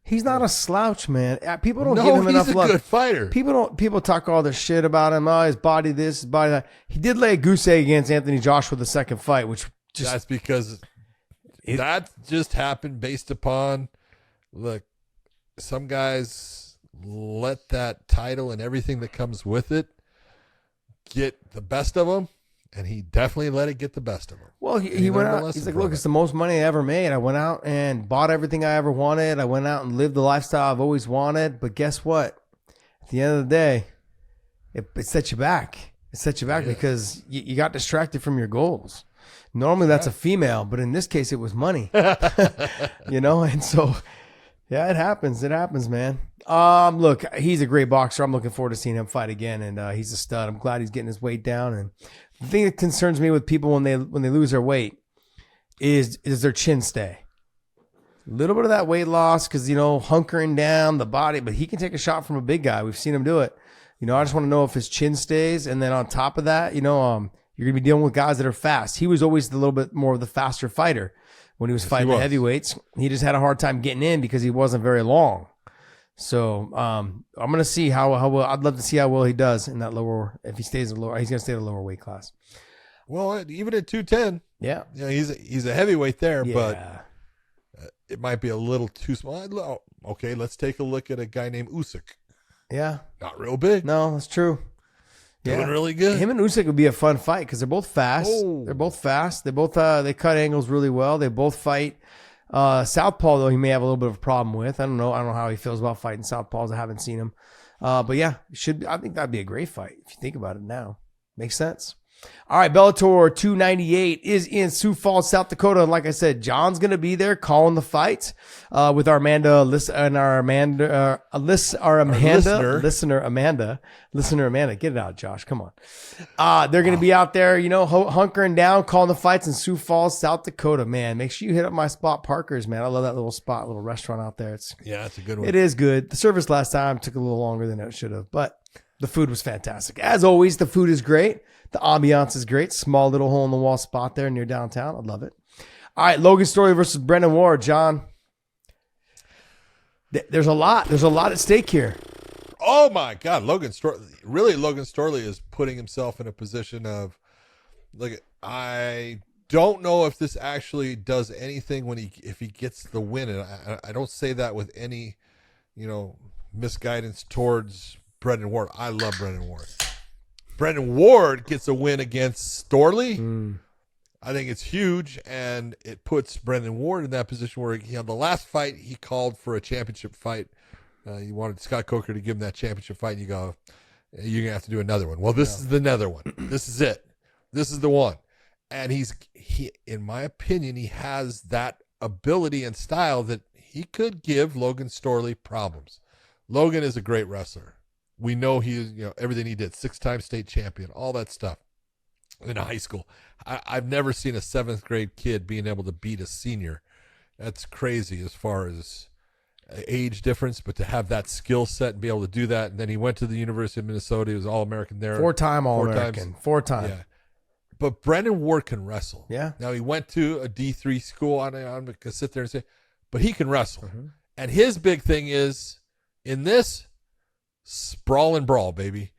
He's not a slouch, man. People don't give him enough love. He's a good fighter. People talk all this shit about him. Oh, his body this, his body that. He did lay a goose egg against Anthony Joshua the second fight, which that's because that just happened based upon some guys let that title and everything that comes with it get the best of them, and he definitely let it get the best of him. Well, he went out. He's like, look, it's the most money I ever made. I went out and bought everything I ever wanted. I went out and lived the lifestyle I've always wanted. But guess what? At the end of the day, it set you back. It set you back because you got distracted from your goals. Normally that's a female, but in this case it was money. And so it happens. It happens, man. Look, he's a great boxer. I'm looking forward to seeing him fight again, and he's a stud. I'm glad he's getting his weight down. And the thing that concerns me with people when they lose their weight is their chin stay. A little bit of that weight loss because hunkering down the body, but he can take a shot from a big guy. We've seen him do it. I just want to know if his chin stays, and then on top of that, you're going to be dealing with guys that are fast. He was always a little bit more of the faster fighter when he was fighting the heavyweights. He just had a hard time getting in because he wasn't very long. So I'm going to see how well. I'd love to see how well he does in that lower. If he stays lower, he's going to stay at a lower weight class. Well, even at 210, he's a heavyweight there, but it might be a little too small. Okay, let's take a look at a guy named Usyk. Yeah, not real big. No, that's true. Doing really good. Him and Usyk would be a fun fight because they're both fast. Oh. They're both fast. They both they cut angles really well. They both fight. Southpaw, though, he may have a little bit of a problem with. I don't know how he feels about fighting Southpaws. I haven't seen him. But yeah, I think that'd be a great fight if you think about it now. Makes sense. All right, Bellator 298 is in Sioux Falls, South Dakota. And like I said, John's going to be there calling the fights with our listener Amanda. Get it out, Josh. Come on. They're going to be out there, hunkering down, calling the fights in Sioux Falls, South Dakota. Man, make sure you hit up my spot, Parker's, man. I love that little spot, little restaurant out there. It's a good one. It is good. The service last time took a little longer than it should have, but the food was fantastic. As always, the food is great. The ambiance is great. Small little hole in the wall spot there near downtown. I love it. All right, Logan Storley versus Brendan Ward. John, there's a lot. There's a lot at stake here. Oh my God, Logan Storley is putting himself in a position of, I don't know if this actually does anything if he gets the win, and I don't say that with any, misguidance towards Brendan Ward. I love Brendan Ward. Brendan Ward gets a win against Storley. I think it's huge, and it puts Brendan Ward in that position where the last fight he called for a championship fight. You wanted Scott Coker to give him that championship fight, and you go, you're going to have to do another one. Well, this is another one. This is it. This is the one. And he, in my opinion, he has that ability and style that he could give Logan Storley problems. Logan is a great wrestler. We know he is, everything he did, 6-time state champion, all that stuff in high school. I've never seen a 7th grade kid being able to beat a senior. That's crazy as far as age difference, but to have that skill set and be able to do that. And then he went to the University of Minnesota. He was All-American there. 4-time All-American. 4-time. Yeah. But Brendan Ward can wrestle. Yeah. Now, he went to a D3 school. I'm going to sit there and say, but he can wrestle. Mm-hmm. And his big thing is, in this, sprawl and brawl, baby.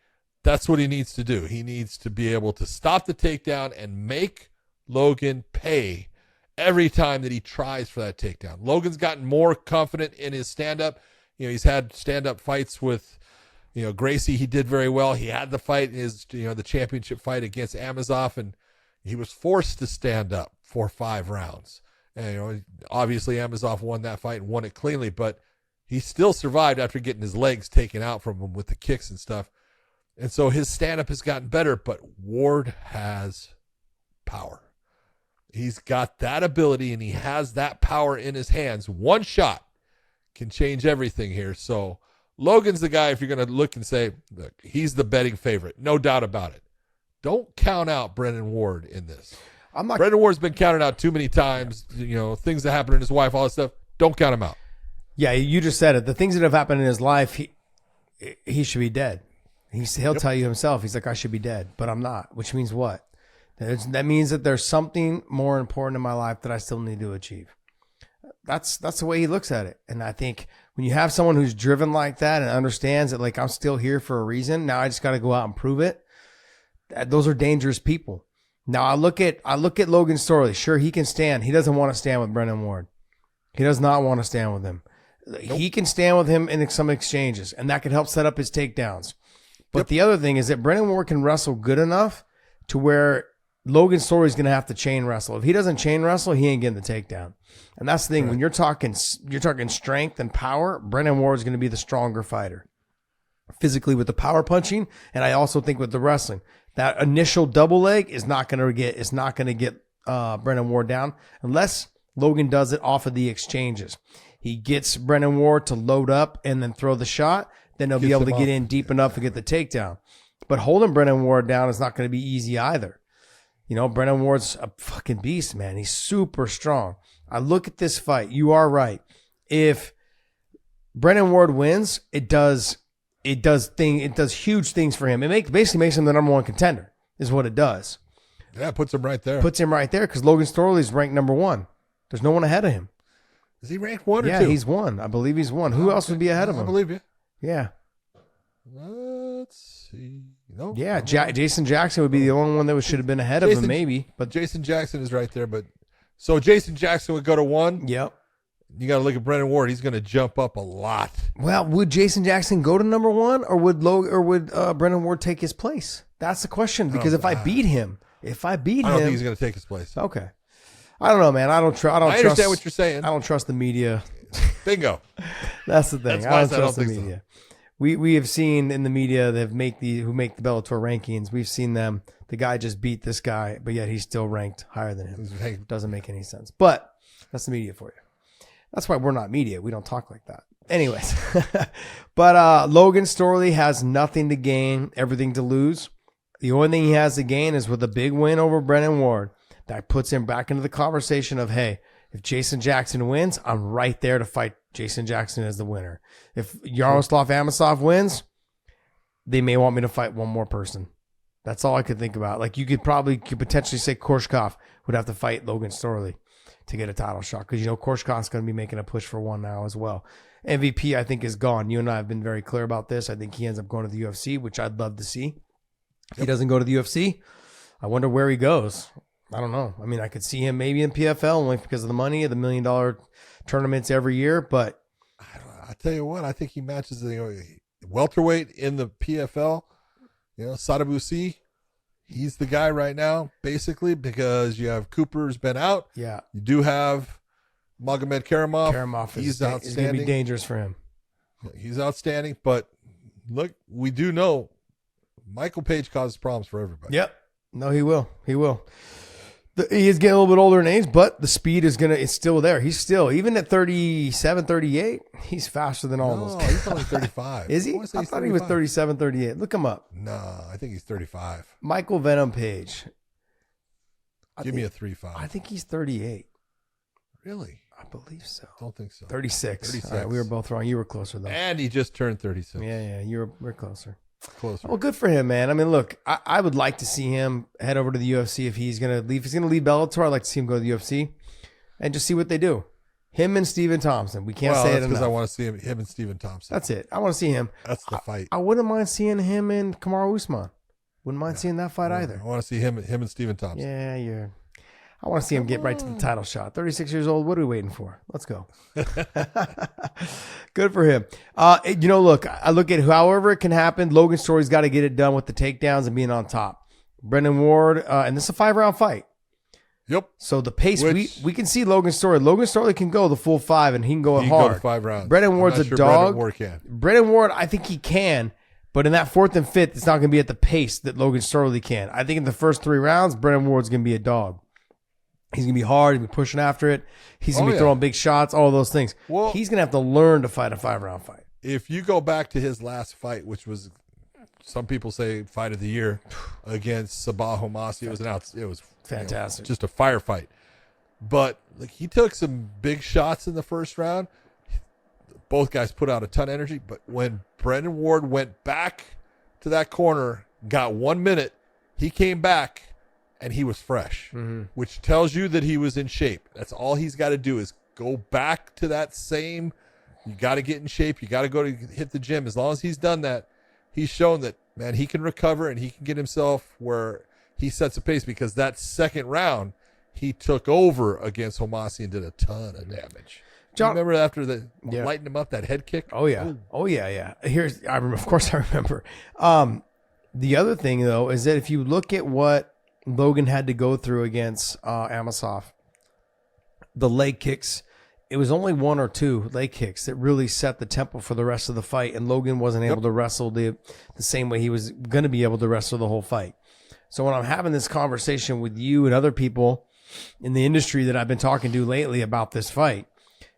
That's what he needs to do. He needs to be able to stop the takedown and make Logan pay every time that he tries for that takedown. Logan's gotten more confident in his stand-up. He's had stand-up fights with, Gracie. He did very well. He had the fight, the championship fight against Amazov, and he was forced to stand up for 5 rounds. And, obviously Amazov won that fight and won it cleanly, but he still survived after getting his legs taken out from him with the kicks and stuff. And so his stand-up has gotten better, but Ward has power. He's got that ability, and he has that power in his hands. One shot can change everything here. So Logan's the guy, if you're going to look and say, look, he's the betting favorite. No doubt about it. Don't count out Brendan Ward in this. I'm not. Brendan Ward's been counted out too many times. Things that happen to his wife, all that stuff. Don't count him out. Yeah, you just said it. The things that have happened in his life, he should be dead. He'll tell you himself. He's like, I should be dead, but I'm not. Which means what? That means that there's something more important in my life that I still need to achieve. That's the way he looks at it. And I think when you have someone who's driven like that and understands that, like, I'm still here for a reason. Now I just got to go out and prove it. Those are dangerous people. Now I look at Logan Storley. Sure, he can stand. He doesn't want to stand with Brendan Ward. He does not want to stand with him. Nope. He can stand with him in some exchanges, and that could help set up his takedowns. But the other thing is that Brendan Ward can wrestle good enough to where Logan Storley's going to have to chain wrestle. If he doesn't chain wrestle, he ain't getting the takedown. And that's the thing. Right. When you're talking strength and power, Brendan Ward's going to be the stronger fighter. Physically with the power punching, and I also think with the wrestling. That initial double leg is not going to get Brendan Ward down unless Logan does it off of the exchanges. He gets Brendan Ward to load up and then throw the shot. Then he'll be able to get in deep enough to get the takedown. But holding Brendan Ward down is not going to be easy either. Brendan Ward's a fucking beast, man. He's super strong. I look at this fight. You are right. If Brendan Ward wins, it does huge things for him. It basically makes him the number one contender, is what it does. Yeah, it puts him right there. Puts him right there because Logan Storley's ranked number 1. There's no one ahead of him. Is he ranked 1 or 2? Yeah, he's 1. I believe he's 1. Who else would be ahead of him? I believe you. Yeah. Let's see. Nope. Yeah, Jason Jackson would be the only one that should have been ahead of him, maybe. But Jason Jackson is right there. But so Jason Jackson would go to 1. Yep. You got to look at Brendan Ward. He's going to jump up a lot. Well, would Jason Jackson go to number 1, or would Brendan Ward take his place? That's the question. Because if I beat him, I don't think he's going to take his place. Okay. I don't know, man. I understand what you're saying. I don't trust the media. Bingo. That's the thing. I don't trust the media. So. We have seen in the media that who make the Bellator rankings, we've seen them. The guy just beat this guy, but yet he's still ranked higher than him. Doesn't make any sense. But that's the media for you. That's why we're not media. We don't talk like that. Anyways. But Logan Storley has nothing to gain, everything to lose. The only thing he has to gain is with a big win over Brendan Ward. That puts him back into the conversation of, hey, if Jason Jackson wins, I'm right there to fight Jason Jackson as the winner. If Yaroslav Amosov wins, they may want me to fight one more person. That's all I could think about. Like, you could potentially say Korshkov would have to fight Logan Storley to get a title shot, because Korshkov's going to be making a push for one now as well. MVP, I think, is gone. You and I have been very clear about this. I think he ends up going to the UFC, which I'd love to see. If he doesn't go to the UFC, I wonder where he goes. I don't know. I mean, I could see him maybe in PFL only because of the money, the $1 million tournaments every year. But I tell you what, I think he matches the welterweight in the PFL. Sadabusi, he's the guy right now, basically, because you have Cooper's been out. Yeah, you do have Magomed Karamov. He's outstanding. It's going to be dangerous for him. He's outstanding, but look, we do know Michael Page causes problems for everybody. Yep. No, he will. He will. He is getting a little bit older in age, but the speed it's still there. He's still, even at 37, 38, he's faster than all those guys. He's only 35. Is he? I thought he was 37, 38. Look him up. No, I think he's 35. Michael Venom Page. Give me a 3.5. I think he's 38. Really? I believe so. Don't think so. 36. All right, we were both wrong. You were closer, though. And he just turned 36. Yeah, we're closer. Closer. Well, good for him, man. I mean, look, I would like to see him head over to the UFC if he's going to leave. If he's going to leave Bellator, I'd like to see him go to the UFC and just see what they do. Him and Stephen Thompson. We can't say it enough. Because I want to see him and Stephen Thompson. That's it. I want to see him. That's the fight. I wouldn't mind seeing him and Kamaru Usman. Wouldn't mind seeing that fight either. I want to see him and Stephen Thompson. Yeah, I want to see him get right to the title shot. 36 years old. What are we waiting for? Let's go. Good for him. Look, I look at however it can happen. Logan Storley's got to get it done with the takedowns and being on top. Brendan Ward, and this is a 5-round fight. Yep. So the pace, we can see Logan Storley. Logan Storley can go the full 5, and he can go hard. He can go 5 rounds. Brendan Ward's a dog. Brendan Ward, I think he can. But in that 4th and 5th, it's not going to be at the pace that Logan Storley can. I think in the first 3 rounds, Brendan Ward's going to be a dog. He's going to be hard. He's going to be pushing after it. He's going to be throwing big shots, all those things. Well, he's going to have to learn to fight a 5-round fight. If you go back to his last fight, which was some people say fight of the year against Sabah Homasi. It was fantastic. Just a firefight. But like, he took some big shots in the first round. Both guys put out a ton of energy. But when Brennan Ward went back to that corner, got 1 minute, he came back and he was fresh, which tells you that he was in shape. That's all he's got to do is go back to that same. You got to get in shape. You got to go to hit the gym. As long as he's done that, he's shown that, man, he can recover and he can get himself where he sets a pace, because that second round, he took over against Homasi and did a ton of damage. John, remember after the lighting him up, that head kick? Oh, yeah. Ooh. Oh, yeah. I remember, of course I remember. The other thing, though, is that if you look at what Logan had to go through against Amosov, the leg kicks, it was only 1 or 2 leg kicks that really set the tempo for the rest of the fight, and Logan wasn't able to wrestle the same way he was going to be able to wrestle the whole fight. So when I'm having this conversation with you and other people in the industry that I've been talking to lately about this fight,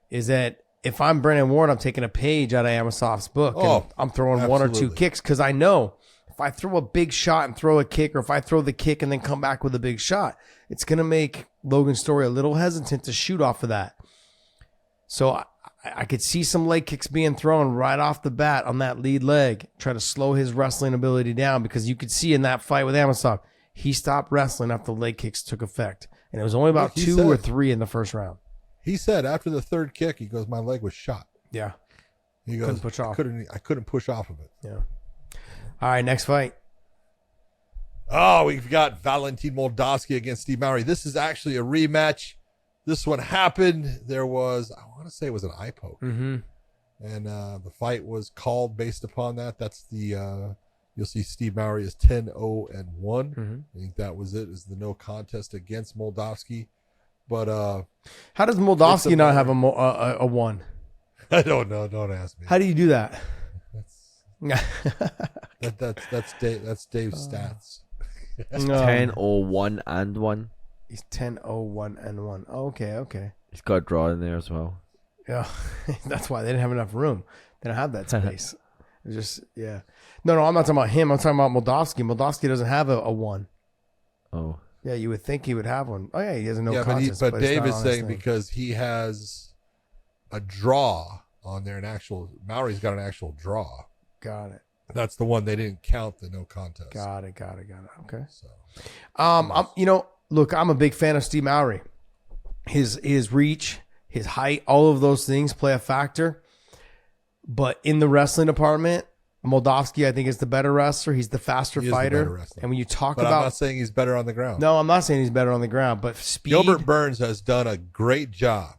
is that if I'm Brennan Ward, I'm taking a page out of Amosov's book, and I'm throwing absolutely 1 or 2 kicks, because I know if I throw a big shot and throw a kick, or if I throw the kick and then come back with a big shot, it's going to make Logan Story a little hesitant to shoot off of that. So I could see some leg kicks being thrown right off the bat on that lead leg, try to slow his wrestling ability down, because you could see in that fight with Amosov, he stopped wrestling after the leg kicks took effect. And it was only about 2 or 3 in the first round. He said after the third kick, he goes, my leg was shot. Yeah. He goes, couldn't push off. I couldn't push off of it. Yeah. All right, next fight. Oh, we've got Valentin Moldavsky against Steve Mowry. This is actually a rematch. This one happened. There was, I want to say it was an eye poke. And the fight was called based upon that. That's the, you'll see Steve Mowry is 10-0-1. I think that was it, is the no contest against Moldavsky. But how does Moldavsky not have a 1? I don't know. Don't ask me. How do you do that? That's Dave's stats. 10-0-1 and 1. He's 10-0-1 and 1. Oh, okay. He's got a draw in there as well. Yeah, that's why they didn't have enough room. They don't have that space. It's just, yeah. No, I'm not talking about him. I'm talking about Moldavsky. Moldavsky doesn't have a 1. Oh. Yeah, you would think he would have one. Oh, yeah, he has a no contest. But Dave is saying because he has a draw on there, Mowry's got an actual draw. Got it. That's the one they didn't count the no contest. Got it. Okay. So, look, I'm a big fan of Steve Mowry. His reach, his height, all of those things play a factor. But in the wrestling department, Moldavsky, I think, is the better wrestler. He's the faster fighter. And when you talk about, I'm not saying he's better on the ground. No, I'm not saying he's better on the ground, but speed. Gilbert Burns has done a great job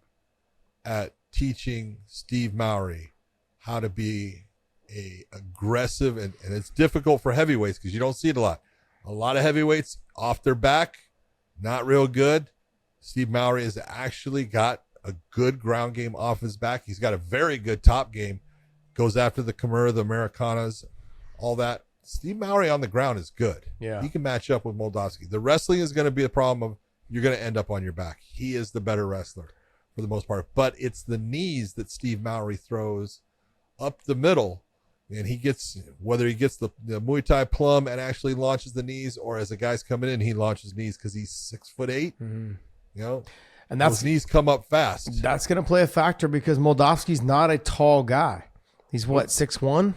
at teaching Steve Mowry how to be a aggressive, and it's difficult for heavyweights because you don't see it a lot. A lot of heavyweights off their back, not real good. Steve Mowry has actually got a good ground game off his back. He's got a very good top game. Goes after the Kimura, the Americanas, all that. Steve Mowry on the ground is good. Yeah. He can match up with Moldavsky. The wrestling is going to be a problem of you're going to end up on your back. He is the better wrestler for the most part. But it's the knees that Steve Mowry throws up the middle. And he gets, whether he gets the Muay Thai plum and actually launches the knees, or as the guy's coming in, he launches knees because he's 6'8". You know? And those knees come up fast. That's going to play a factor because Moldavsky's not a tall guy. He's what, 6'1"?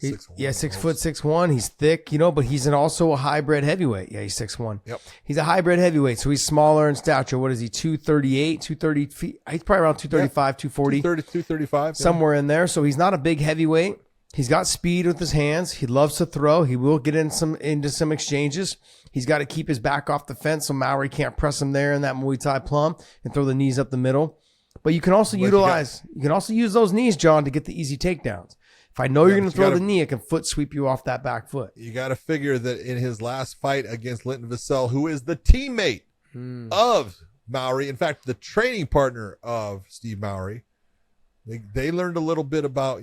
6'1". Yeah, 6 foot, 6'1". He's thick, but he's also a hybrid heavyweight. Yeah, he's 6'1". Yep. He's a hybrid heavyweight, so he's smaller in stature. What is he, 238, 230 feet? He's probably around 235, 240. 235. Somewhere in there. So he's not a big heavyweight. He's got speed with his hands. He loves to throw. He will get into some exchanges. He's got to keep his back off the fence so Mowry can't press him there in that Muay Thai plum and throw the knees up the middle. But you can also you can also use those knees, John, to get the easy takedowns. If I know you're going to throw the knee, I can foot sweep you off that back foot. You got to figure that in his last fight against Linton Vassell, who is the teammate of Mowry, in fact, the training partner of Steve Mowry, they learned a little bit about,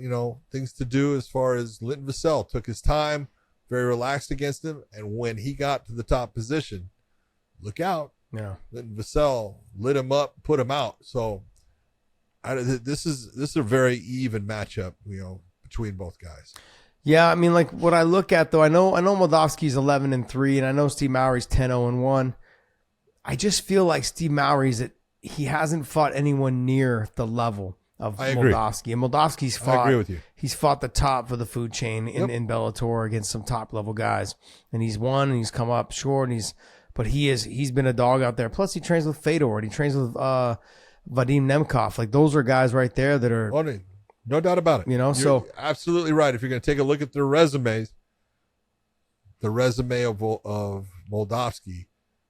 things to do as far as Linton Vassell took his time, very relaxed against him. And when he got to the top position, look out. Yeah. Linton Vassell lit him up, put him out. So this is a very even matchup, between both guys. Yeah, I mean, like what I look at though, I know Moldavsky's 11-3, and I know Steve Mowry's 10-0-1. I just feel like Steve Mowry's he hasn't fought anyone near the level of Moldavsky. And Moldavsky's fought. I agree with you. He's fought the top of the food chain in Bellator against some top level guys, and he's won and he's come up short. And he's been a dog out there. Plus, he trains with Fedor and he trains with Vadim Nemkov. Like those are guys right there that are. No doubt about it. You're absolutely right. If you're going to take a look at their resumes, the resume of Moldavsky,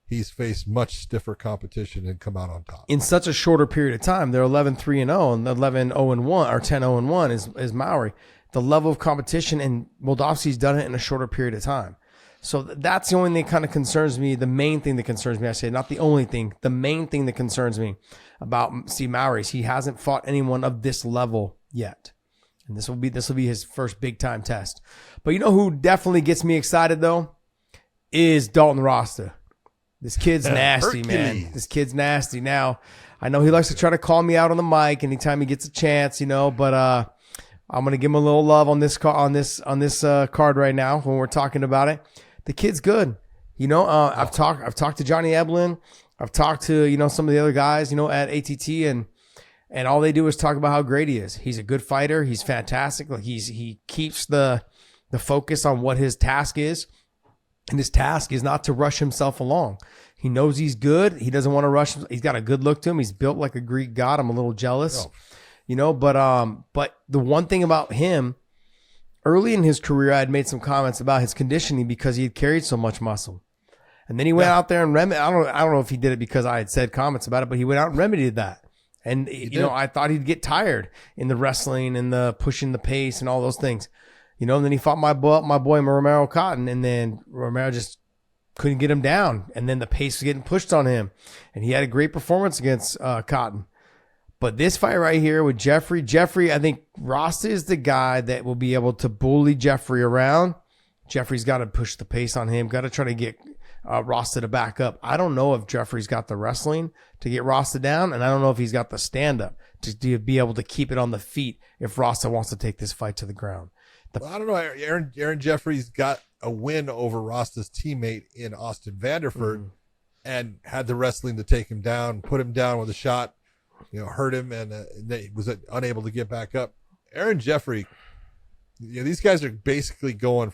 he's faced much stiffer competition and come out on top. In such a shorter period of time, they're 11-3-0 and 11-0-1 or 10-0-1 is Mowry. The level of competition, and Moldavsky's done it in a shorter period of time. So that's the only thing that kind of concerns me. The main thing that concerns me, I say, not the only thing, the main thing that concerns me about Steve Mowry is he hasn't fought anyone of this level yet. And this will be his first big time test. But you know who definitely gets me excited though? Is Dalton Rasta. This kid's nasty, man. This kid's nasty. Now, I know he likes to try to call me out on the mic anytime he gets a chance, but I'm gonna give him a little love on this card right now when we're talking about it. The kid's good. I've talked to Johnny Eblin. I've talked to some of the other guys, at ATT, and all they do is talk about how great he is. He's a good fighter. He's fantastic. Like he keeps the focus on what his task is. And his task is not to rush himself along. He knows he's good. He doesn't want to rush. He's got a good look to him. He's built like a Greek god. I'm a little jealous, but the one thing about him, early in his career, I had made some comments about his conditioning because he had carried so much muscle. And then he went out there and I don't know if he did it because I had said comments about it, but he went out and remedied that. And, I thought he'd get tired in the wrestling and the pushing the pace and all those things. And then he fought my boy Romero Cotton, and then Romero just couldn't get him down. And then the pace was getting pushed on him. And he had a great performance against Cotton. But this fight right here with Jeffrey, I think Rasta is the guy that will be able to bully Jeffrey around. Jeffrey's got to push the pace on him, got to try to get Rasta to back up. I don't know if Jeffrey's got the wrestling to get Rasta down, and I don't know if he's got the stand-up to be able to keep it on the feet if Rasta wants to take this fight to the ground. I don't know. Aaron Jeffries got a win over Rasta's teammate in Austin Vanderford and had the wrestling to take him down, put him down with a shot, hurt him, and he was unable to get back up. Aaron Jeffrey, these guys are basically going,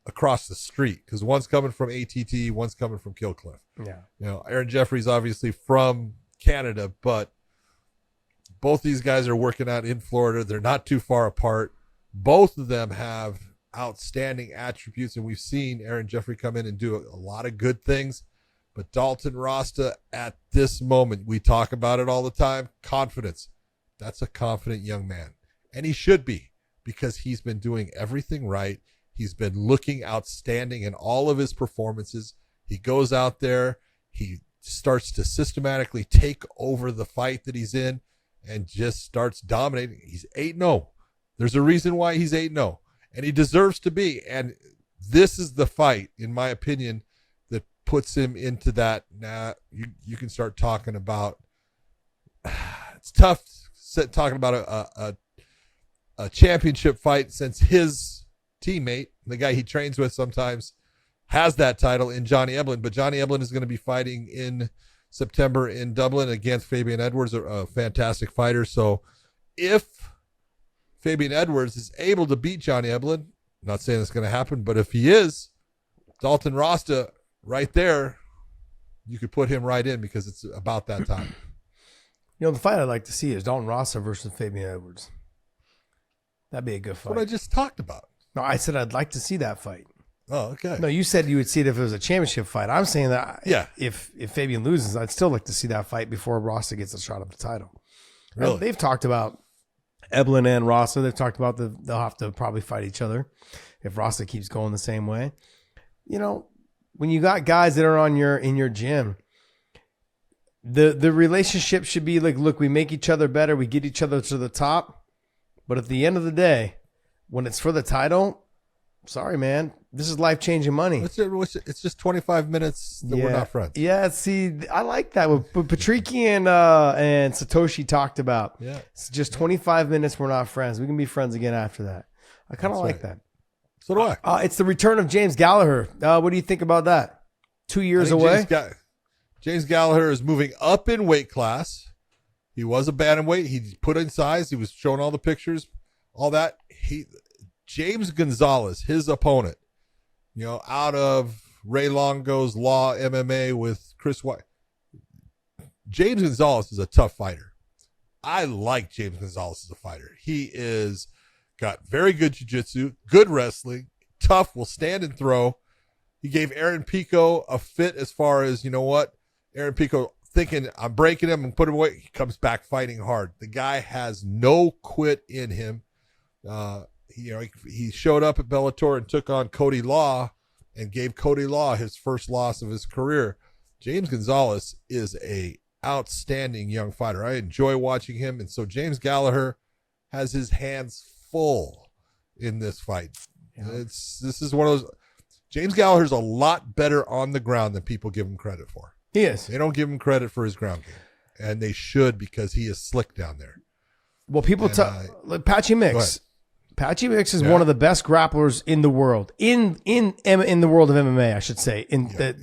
across the street because one's coming from ATT, one's coming from Killcliff. Yeah. Aaron Jeffrey's obviously from Canada, but both these guys are working out in Florida. They're not too far apart. Both of them have outstanding attributes, and we've seen Aaron Jeffrey come in and do a lot of good things. But Dalton Rasta, at this moment, we talk about it all the time, confidence. That's a confident young man. And he should be, because he's been doing everything right. He's been looking outstanding in all of his performances. He goes out there, he starts to systematically take over the fight that he's in and just starts dominating. He's 8-0. There's a reason why he's 8-0, and he deserves to be. And this is the fight, in my opinion, that puts him into that. You can start talking about. It's tough talking about a championship fight since his teammate, the guy he trains with sometimes, has that title in Johnny Eblin. But Johnny Eblin is going to be fighting in September in Dublin against Fabian Edwards, a fantastic fighter. So if Fabian Edwards is able to beat Johnny Eblin, I'm not saying it's going to happen, but if he is, Dalton Rasta right there, you could put him right in because it's about that time. The fight I'd like to see is Dalton Rasta versus Fabian Edwards. That'd be a good fight. What I just talked about. No, I said I'd like to see that fight. Oh, okay. No, you said you would see it if it was a championship fight. I'm saying that if Fabian loses, I'd still like to see that fight before Rasta gets a shot at the title. Really? They've talked about Eblin and Rasta. They've talked about they'll have to probably fight each other if Rasta keeps going the same way. When you got guys that are in your gym, the relationship should be like, look, we make each other better, we get each other to the top. But at the end of the day, when it's for the title, sorry, man, this is life-changing money. It's just 25 minutes that we're not friends. Yeah, see, I like that. What Patricky and Satoshi talked about. Yeah. It's just 25 minutes, we're not friends. We can be friends again after that. I kind of That's like right. So do I. that. It's the return of James Gallagher. What do you think about that? 2 years I think away. James Gallagher is moving up in weight class. He was a bantamweight. He put in size. He was showing all the pictures, all that. James Gonzalez, his opponent, out of Ray Longo's Law MMA with Chris White. James Gonzalez is a tough fighter. I like James Gonzalez as a fighter. He is got very good jiu-jitsu, good wrestling, tough, will stand and throw. He gave Aaron Pico a fit as far as, Aaron Pico thinking, I'm breaking him and put him away. He comes back fighting hard. The guy has no quit in him. He showed up at Bellator and took on Cody Law and gave Cody Law his first loss of his career. James Gonzalez is a outstanding young fighter. I enjoy watching him. And so James Gallagher has his hands full in this fight. Yeah. This is one of those. James Gallagher's a lot better on the ground than people give him credit for. He is. They don't give him credit for his ground game, and they should, because he is slick down there. Well, people Patchy Mix. Patchy Mix is one of the best grapplers in the world. In the world of MMA, I should say.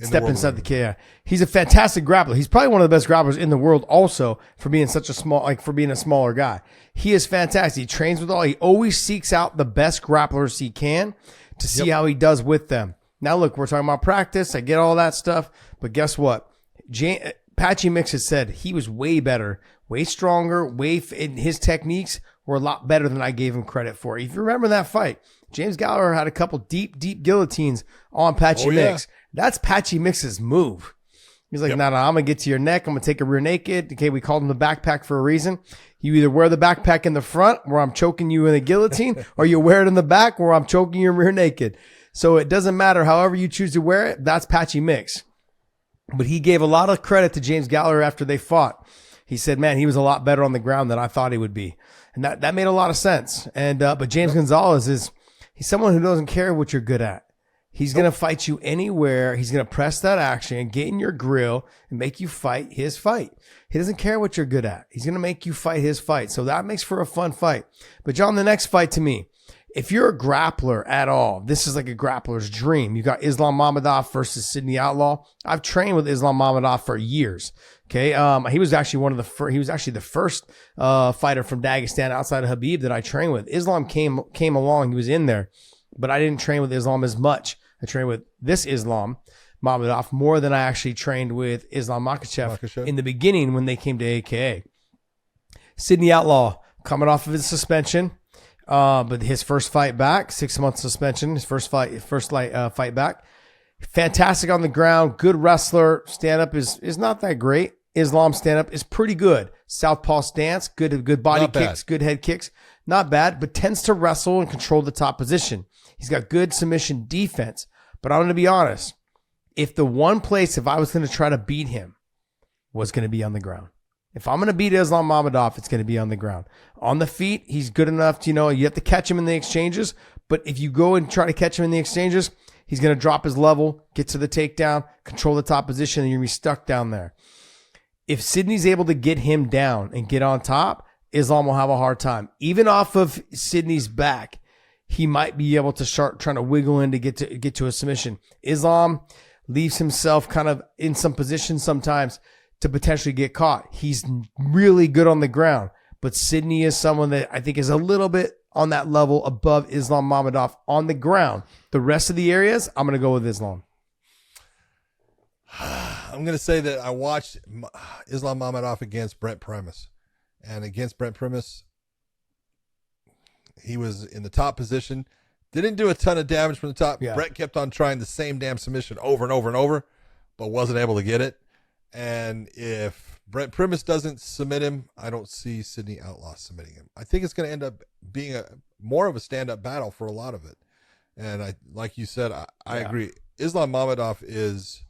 Step inside the KI. He's a fantastic grappler. He's probably one of the best grapplers in the world also for being such a for being a smaller guy. He is fantastic. He trains with he always seeks out the best grapplers he can to see how he does with them. Now look, we're talking about practice. I get all that stuff, but guess what? Patchy Mix has said he was way better, way stronger, and his techniques were a lot better than I gave him credit for. If you remember that fight, James Gallagher had a couple deep guillotines on Patchy Mix. That's Patchy Mix's move. He's like, no, I'm going to get to your neck. I'm going to take a rear naked. Okay, we called him the backpack for a reason. You either wear the backpack in the front where I'm choking you in a guillotine, or you wear it in the back where I'm choking you rear naked. So it doesn't matter. However you choose to wear it, that's Patchy Mix. But he gave a lot of credit to James Gallagher after they fought. He said, man, he was a lot better on the ground than I thought he would be. And that made a lot of sense. And, but James Gonzalez he's someone who doesn't care what you're good at. He's going to fight you anywhere. He's going to press that action, get in your grill, and make you fight his fight. He doesn't care what you're good at. He's going to make you fight his fight. So that makes for a fun fight. But John, the next fight to me, if you're a grappler at all, this is like a grappler's dream. You got Islam Mamedov versus Sidney Outlaw. I've trained with Islam Mamedov for years. Okay. He was actually the first fighter from Dagestan outside of Habib that I trained with. Islam came along. He was in there, but I didn't train with Islam as much. I trained with this Islam Mamedov more than I actually trained with Islam Makhachev in the beginning when they came to AKA. Sidney Outlaw coming off of his suspension. But his first fight back, 6 month suspension, his first fight back. Fantastic on the ground, good wrestler. Stand up is not that great. Islam stand up is pretty good. Southpaw stance, good body kicks, good head kicks, not bad, but tends to wrestle and control the top position. He's got good submission defense. But I'm going to be honest, if I was going to try to beat him, was going to be on the ground. If I'm going to beat Islam Mamedov, it's going to be on the ground. On the feet, he's good enough to, you have to catch him in the exchanges. But if you go and try to catch him in the exchanges, he's going to drop his level, get to the takedown, control the top position, and you're going to be stuck down there. If Sidney's able to get him down and get on top, Islam will have a hard time. Even off of Sidney's back, he might be able to start trying to wiggle in to get to a submission. Islam leaves himself kind of in some positions sometimes to potentially get caught. He's really good on the ground, but Sidney is someone that I think is a little bit on that level above Islam Mamedov on the ground. The rest of the areas, I'm going to go with Islam. I'm going to say that I watched Islam Mamedov against Brent Primus. And against Brent Primus, he was in the top position. Didn't do a ton of damage from the top. Yeah. Brent kept on trying the same damn submission over and over and over, but wasn't able to get it. And if Brent Primus doesn't submit him, I don't see Sidney Outlaw submitting him. I think it's going to end up being more of a stand-up battle for a lot of it. And like you said, I agree. Islam Mamedov is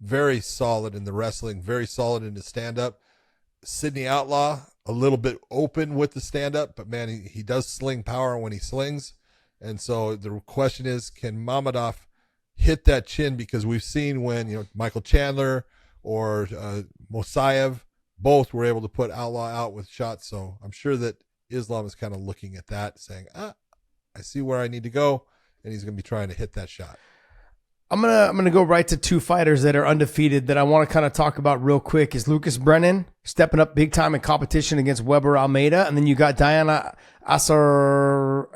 very solid in the wrestling, very solid in the stand-up. Sidney Outlaw, a little bit open with the stand-up, but man, he does sling power when he slings. And so the question is, can Mamedov hit that chin? Because we've seen when, Michael Chandler or Mosaev, both were able to put Outlaw out with shots. So I'm sure that Islam is kind of looking at that saying, I see where I need to go, and he's going to be trying to hit that shot. I'm gonna go right to two fighters that are undefeated that I want to kind of talk about real quick. Is Lucas Brennan stepping up big time in competition against Weber Almeida, and then you got Diana Asaragova.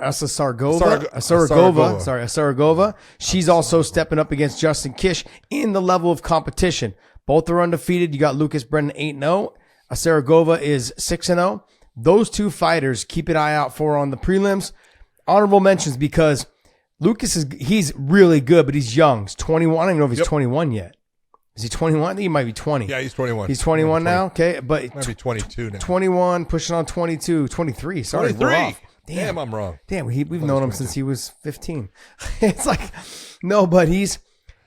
She's also stepping up against Justin Kish in the level of competition. Both are undefeated. You got Lucas Brennan 8-0. Asaragova is 6-0. Those two fighters, keep an eye out for on the prelims. Honorable mentions because Lucas he's really good, but he's young. He's 21. I don't know if he's 21 yet. Is he 21? I think he might be 20. Yeah, he's 21. He's 21 now? Okay. But might be 22 now. 21, pushing on 22, 23. Sorry, 23. we're off. Damn, I'm wrong. Damn, we've known him since he was 15. It's like, no, but this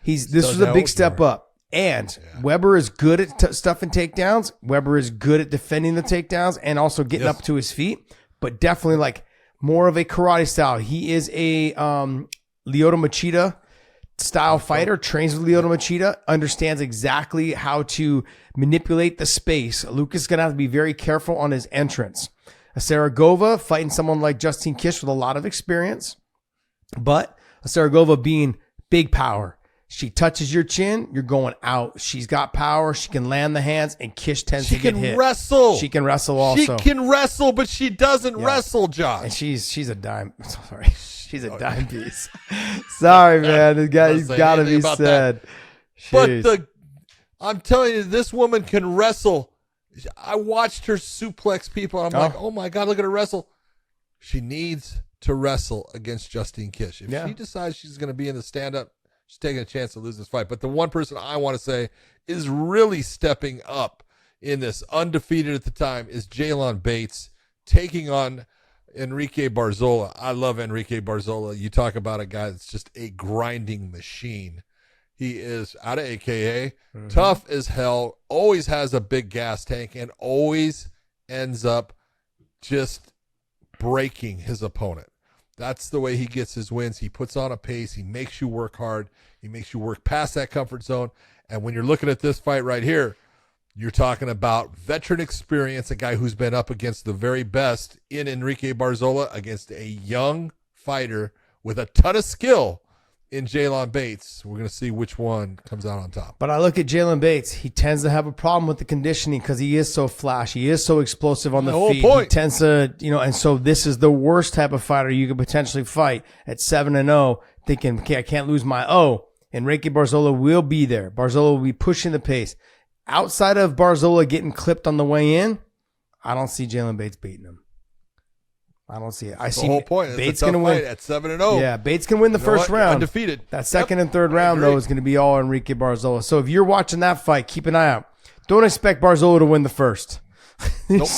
was a big step up. And Weber is good at stuffing takedowns. Weber is good at defending the takedowns and also getting up to his feet, but definitely like more of a karate style. He is a Lyoto Machida style fighter, trains with Lyoto Machida, understands exactly how to manipulate the space. Lucas is going to have to be very careful on his entrance. Asaragova fighting someone like Justine Kish with a lot of experience, but Asaragova being big power. She touches your chin, you're going out. She's got power. She can land the hands, and Kish tends to get hit. She can wrestle. She can wrestle also. She can wrestle, but she doesn't wrestle, Josh. And she's a dime. Sorry. She's a dime piece. Sorry, man. The guy's got to be said. But I'm telling you, this woman can wrestle. I watched her suplex people. And I'm like, oh my God, look at her wrestle. She needs to wrestle against Justine Kish. If she decides she's going to be in the stand-up, she's taking a chance to lose this fight. But the one person I want to say is really stepping up in this, undefeated at the time, is Jalon Bates taking on Enrique Barzola. I love Enrique Barzola. You talk about a guy that's just a grinding machine. He is out of AKA, tough as hell, always has a big gas tank, and always ends up just breaking his opponent. That's the way he gets his wins. He puts on a pace. He makes you work hard. He makes you work past that comfort zone. And when you're looking at this fight right here, you're talking about veteran experience, a guy who's been up against the very best in Enrique Barzola against a young fighter with a ton of skill in Jalon Bates. We're going to see which one comes out on top. But I look at Jalon Bates. He tends to have a problem with the conditioning because he is so flashy. He is so explosive on the feet. He tends to, and so this is the worst type of fighter you could potentially fight at 7-0, thinking, okay, I can't lose my O. Enrique Barzola will be there. Barzola will be pushing the pace. Outside of Barzola getting clipped on the way in, I don't see Jalon Bates beating him. I don't see it. I see the whole point. Bates going to win at 7-0. Yeah, Bates can win the first round. Undefeated. That second and third round, though, is going to be all Enrique Barzola. So if you're watching that fight, keep an eye out. Don't expect Barzola to win the first. Nope.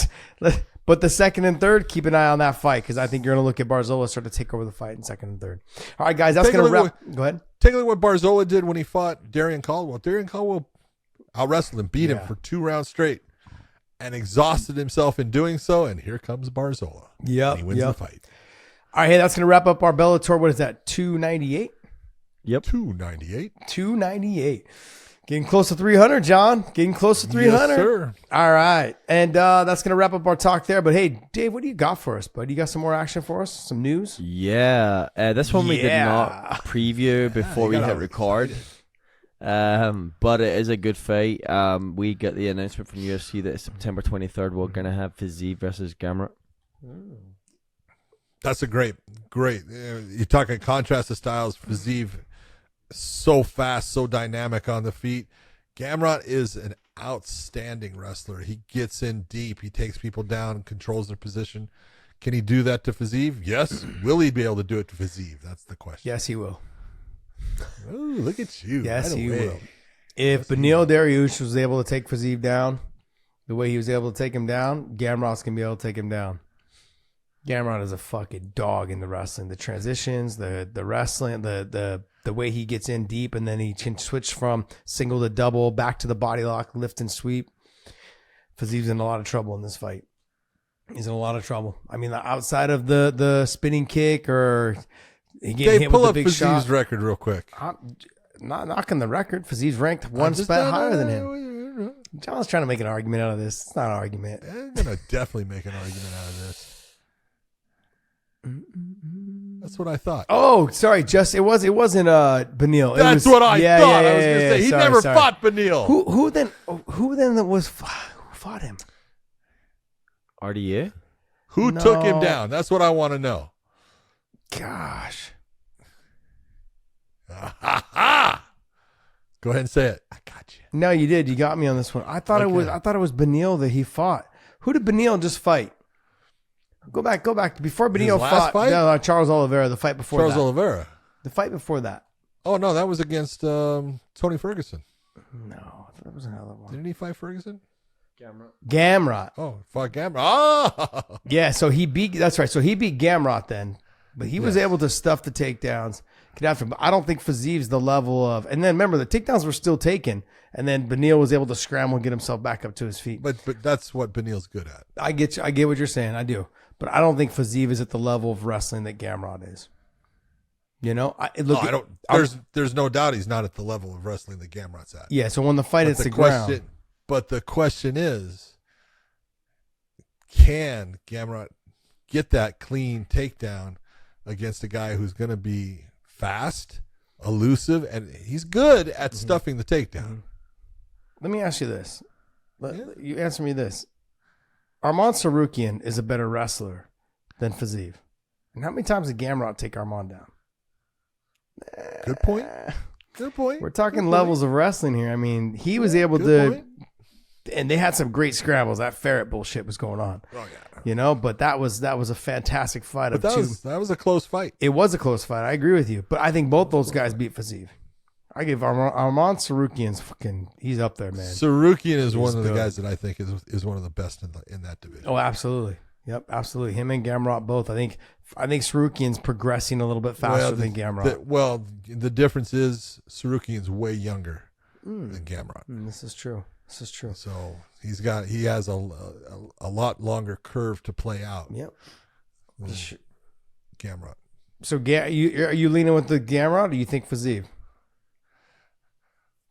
But the second and third, keep an eye on that fight because I think you're going to look at Barzola start to take over the fight in second and third. All right, guys, that's going to wrap. Go ahead. Take a look at what Barzola did when he fought Darian Caldwell. Darian Caldwell out-wrestled him, beat him for 2 rounds straight, and exhausted himself in doing so. And here comes Barzola. Yep. And he wins the fight. All right, hey, that's going to wrap up our Bellator. What is that, 298? Yep. 298. 298. Getting close to 300, John. Getting close to 300. Yes, sir. All right. And that's going to wrap up our talk there. But, hey, Dave, what do you got for us, bud? You got some more action for us? Some news? Yeah. This one we did not preview before we hit record. But it is a good fight. We get the announcement from UFC that September 23rd we're going to have Fiziev versus Gamrot. That's a great. You're talking contrast of styles. Fiziev, so fast, so dynamic on the feet. Gamrot is an outstanding wrestler. He gets in deep. He takes people down, controls their position. Can he do that to Fiziev? Yes. Will he be able to do it to Fiziev? That's the question. Yes, he will. Oh, look at you. Yes, he will. If Beneil Dariush was able to take Fiziev down the way he was able to take him down, Gamrot's going to be able to take him down. Gamrot is a fucking dog in the wrestling. The transitions, the wrestling, the way he gets in deep, and then he can switch from single to double, back to the body lock, lift and sweep. Fiziev's in a lot of trouble in this fight. He's in a lot of trouble. I mean, outside of the spinning kick or getting hit with the big shot. Fiziev's record real quick. I'm not knocking the record. Fiziev's ranked one spot higher than him. John's trying to make an argument out of this. It's not an argument. I'm going to definitely make an argument out of this. That's what I thought. Oh, sorry, it wasn't Beneil. That's what I thought. I was going to say he never sorry. fought Beneil. Who then who fought him? RDA? Who took him down? That's what I want to know. Gosh. Go ahead and say it. I got you. No, you did. You got me on this one. I thought it was Beneil that he fought. Who did Beneil just fight? Go back. Before Beneil fought Charles Oliveira, the fight before that. Oliveira. The fight before that. Oh, no, that was against Tony Ferguson. No, I thought it was another one. Didn't he fight Ferguson? Gamrot. Oh, fought Gamrot. Oh! Yeah, so he beat, that's right. So he beat Gamrot then, but he was able to stuff the takedowns, get after him. But I don't think Fiziev's the level of, and then remember the takedowns were still taken, and then Beneil was able to scramble and get himself back up to his feet. But that's what Beneil's good at. I get you. I get what you're saying. I do. But I don't think Fiziev is at the level of wrestling that Gamrot is. You know, There's no doubt he's not at the level of wrestling that Gamrot's at. Yeah. So when the fight hits the ground, but the question is, can Gamrot get that clean takedown against a guy who's going to be fast, elusive, and he's good at stuffing the takedown? Let me ask you this. You answer me this. Arman Tsarukyan is a better wrestler than Fiziev. And how many times did Gamrot take Arman down? Good point. Good point. We're talking levels of wrestling here. I mean, he was able to, and they had some great scrambles. That ferret bullshit was going on. Oh yeah. You know, but that was a fantastic fight. But that was a close fight. It was a close fight. I agree with you. But I think both those guys beat Fiziev. I give Arman Tsarukyan's he's up there, man. Tsarukyan is one of the guys that I think is one of the best in that division. Oh, absolutely. Yep, absolutely. Him and Gamrot both. I think Tsarukyan's progressing a little bit faster than Gamrot. The difference is Tsarukyan's way younger than Gamrot. This is true. So he has a lot longer curve to play out. Yep. Gamrot. So are you leaning with the Gamrot, or do you think Fiziev?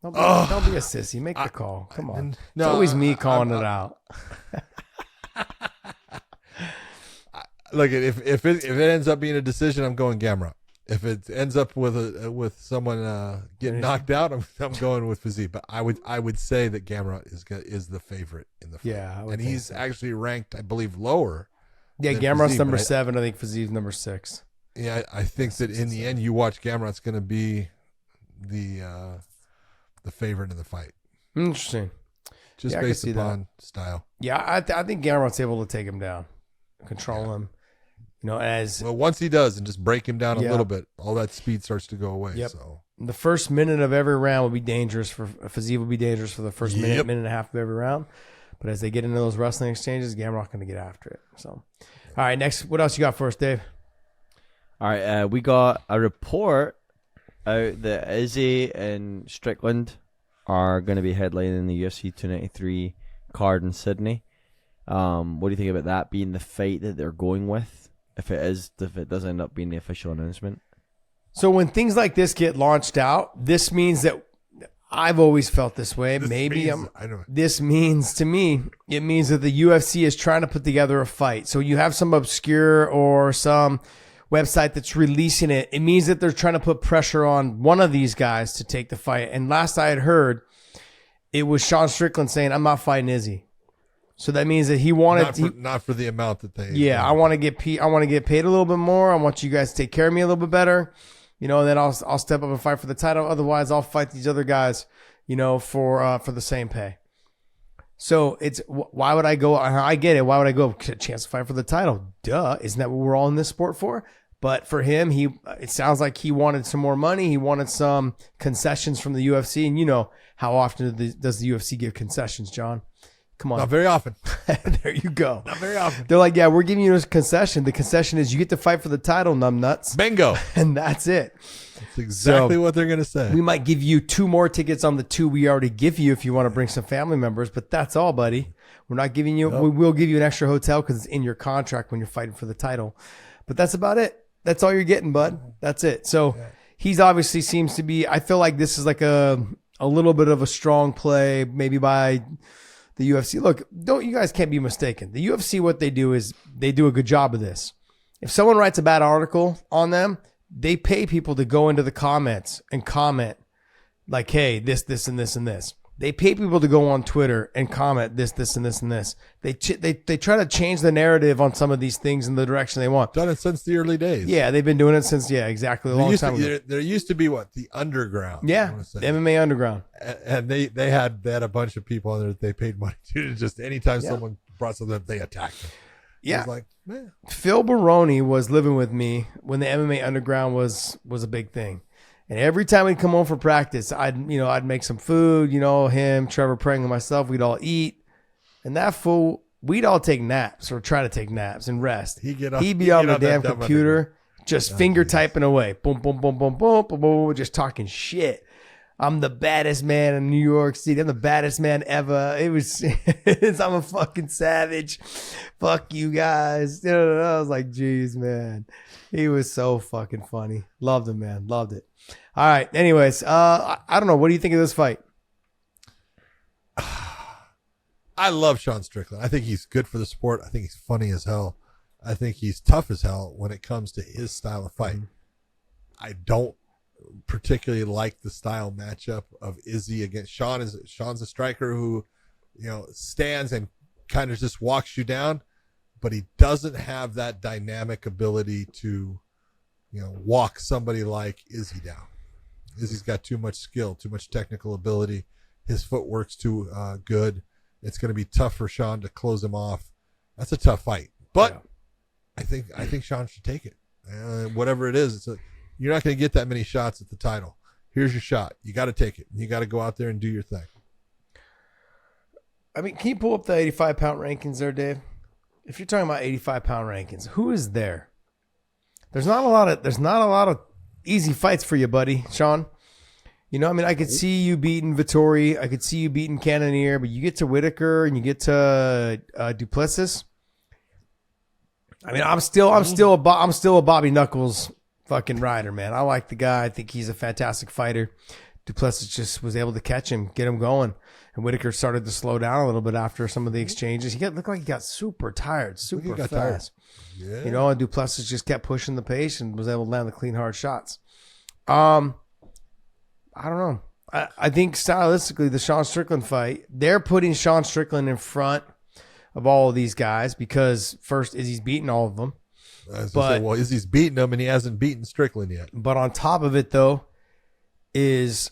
Don't be a sissy. Make the call. Come on. It's always me calling it out. Look, if it ends up being a decision, I'm going Gamrot. If it ends up with someone getting knocked out, I'm going with Fiziev. But I would say that Gamrot is the favorite in the fight. Yeah, and he's actually ranked, I believe, lower. Yeah, Gamrot's number 7. I think Fiziev's number 6. Yeah, I think that in the end, you watch Gamrot's going to be the favorite in the fight. Interesting. Just based upon style. Yeah, I think Gamrot's able to take him down, control him. You know, once he does and just break him down a little bit, all that speed starts to go away. Yep. So the first minute of every round will be dangerous for Fiziev. Will be dangerous for the first minute and a half of every round. But as they get into those wrestling exchanges, Gamrot's going to get after it. So, all right, next, what else you got for us, Dave? All right, we got a report out that Izzy and Strickland are going to be headlining the UFC 293 card in Sydney. What do you think about that being the fight that they're going with? If it does end up being the official announcement. So when things like this get launched out, this means that I've always felt this way. This means to me, it means that the UFC is trying to put together a fight. So you have some obscure or some website that's releasing it. It means that they're trying to put pressure on one of these guys to take the fight. And last I had heard, it was Sean Strickland saying, "I'm not fighting Izzy." So that means that he wanted not for the amount that they. Yeah, I want to get paid a little bit more. I want you guys to take care of me a little bit better, you know. And then I'll step up and fight for the title. Otherwise, I'll fight these other guys, you know, for the same pay. So why would I go? I get it. Why would I go? A chance to fight for the title? Duh! Isn't that what we're all in this sport for? But for him, it sounds like he wanted some more money. He wanted some concessions from the UFC, and you know how often does the UFC give concessions, John? Come on. Not very often. There you go. Not very often. They're like, yeah, we're giving you a concession. The concession is you get to fight for the title, numbnuts. Bingo. And that's it. That's exactly what they're going to say. We might give you 2 more tickets on the 2 we already give you if you want to bring some family members, but that's all, buddy. We're not giving you, we will give you an extra hotel because it's in your contract when you're fighting for the title. But that's about it. That's all you're getting, bud. That's it. So he's obviously seems to be, I feel like this is like a little bit of a strong play, maybe by the UFC. Look, you guys can't be mistaken. The UFC, what they do is they do a good job of this. If someone writes a bad article on them, they pay people to go into the comments and comment like, hey, this, and this, and this. They pay people to go on Twitter and comment this, and this, and this. They try to change the narrative on some of these things in the direction they want. Done it since the early days. Yeah, they've been doing it since, exactly, a long time ago. There used to be the Underground. Yeah, the MMA Underground. And they had a bunch of people on there that they paid money to. Just anytime someone brought something up, they attacked them. Yeah. I was like, man. Phil Baroni was living with me when the MMA Underground was a big thing. And every time we'd come home for practice, I'd make some food, him, Trevor Prang, and myself, we'd all eat. And that fool, we'd all take naps or try to take naps and rest. He'd be on the damn computer, just finger typing away. Boom, boom, boom, boom, boom, boom, boom, just talking shit. I'm the baddest man in New York City. I'm the baddest man ever. I'm a fucking savage. Fuck you guys. I was like, geez, man. He was so fucking funny. Loved him, man. Loved it. All right. Anyways, I don't know. What do you think of this fight? I love Sean Strickland. I think he's good for the sport. I think he's funny as hell. I think he's tough as hell when it comes to his style of fight. I don't particularly like the style matchup of Izzy against Sean. Sean's a striker who, stands and kind of just walks you down, but he doesn't have that dynamic ability to, walk somebody like Izzy down. Izzy's got too much skill, too much technical ability. His footwork's too good. It's going to be tough for Sean to close him off. That's a tough fight, but I think Sean should take it. Whatever it is, you're not going to get that many shots at the title. Here's your shot. You got to take it. You got to go out there and do your thing. I mean, can you pull up the 85-pound rankings there, Dave? If you're talking about 85-pound rankings, who is there? There's not a lot of easy fights for you, buddy, Sean. I could see you beating Vettori. I could see you beating Cannonier, but you get to Whitaker and you get to Duplessis. I mean, I'm still a Bobby Knuckles fucking rider, man. I like the guy. I think he's a fantastic fighter. Duplessis just was able to catch him, get him going. And Whitaker started to slow down a little bit after some of the exchanges. Looked like he got super tired, super fast. Tired. Yeah. And Duplessis just kept pushing the pace and was able to land the clean, hard shots. I don't know. I think stylistically, the Sean Strickland fight, they're putting Sean Strickland in front of all of these guys because first, Izzy's beaten all of them. Izzy's beaten him and he hasn't beaten Strickland yet. But on top of it, though, is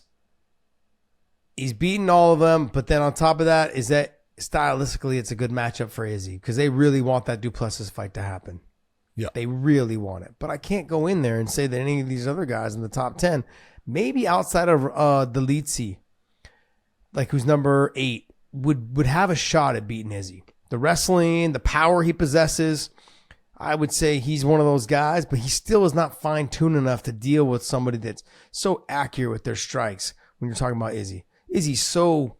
he's beaten all of them. But then on top of that is that stylistically, it's a good matchup for Izzy because they really want that Duplessis fight to happen. Yeah, they really want it. But I can't go in there and say that any of these other guys in the top 10, maybe outside of the Lizzy, like who's number 8, would have a shot at beating Izzy. The wrestling, the power he possesses, I would say he's one of those guys, but he still is not fine-tuned enough to deal with somebody that's so accurate with their strikes when you're talking about Izzy. Izzy's so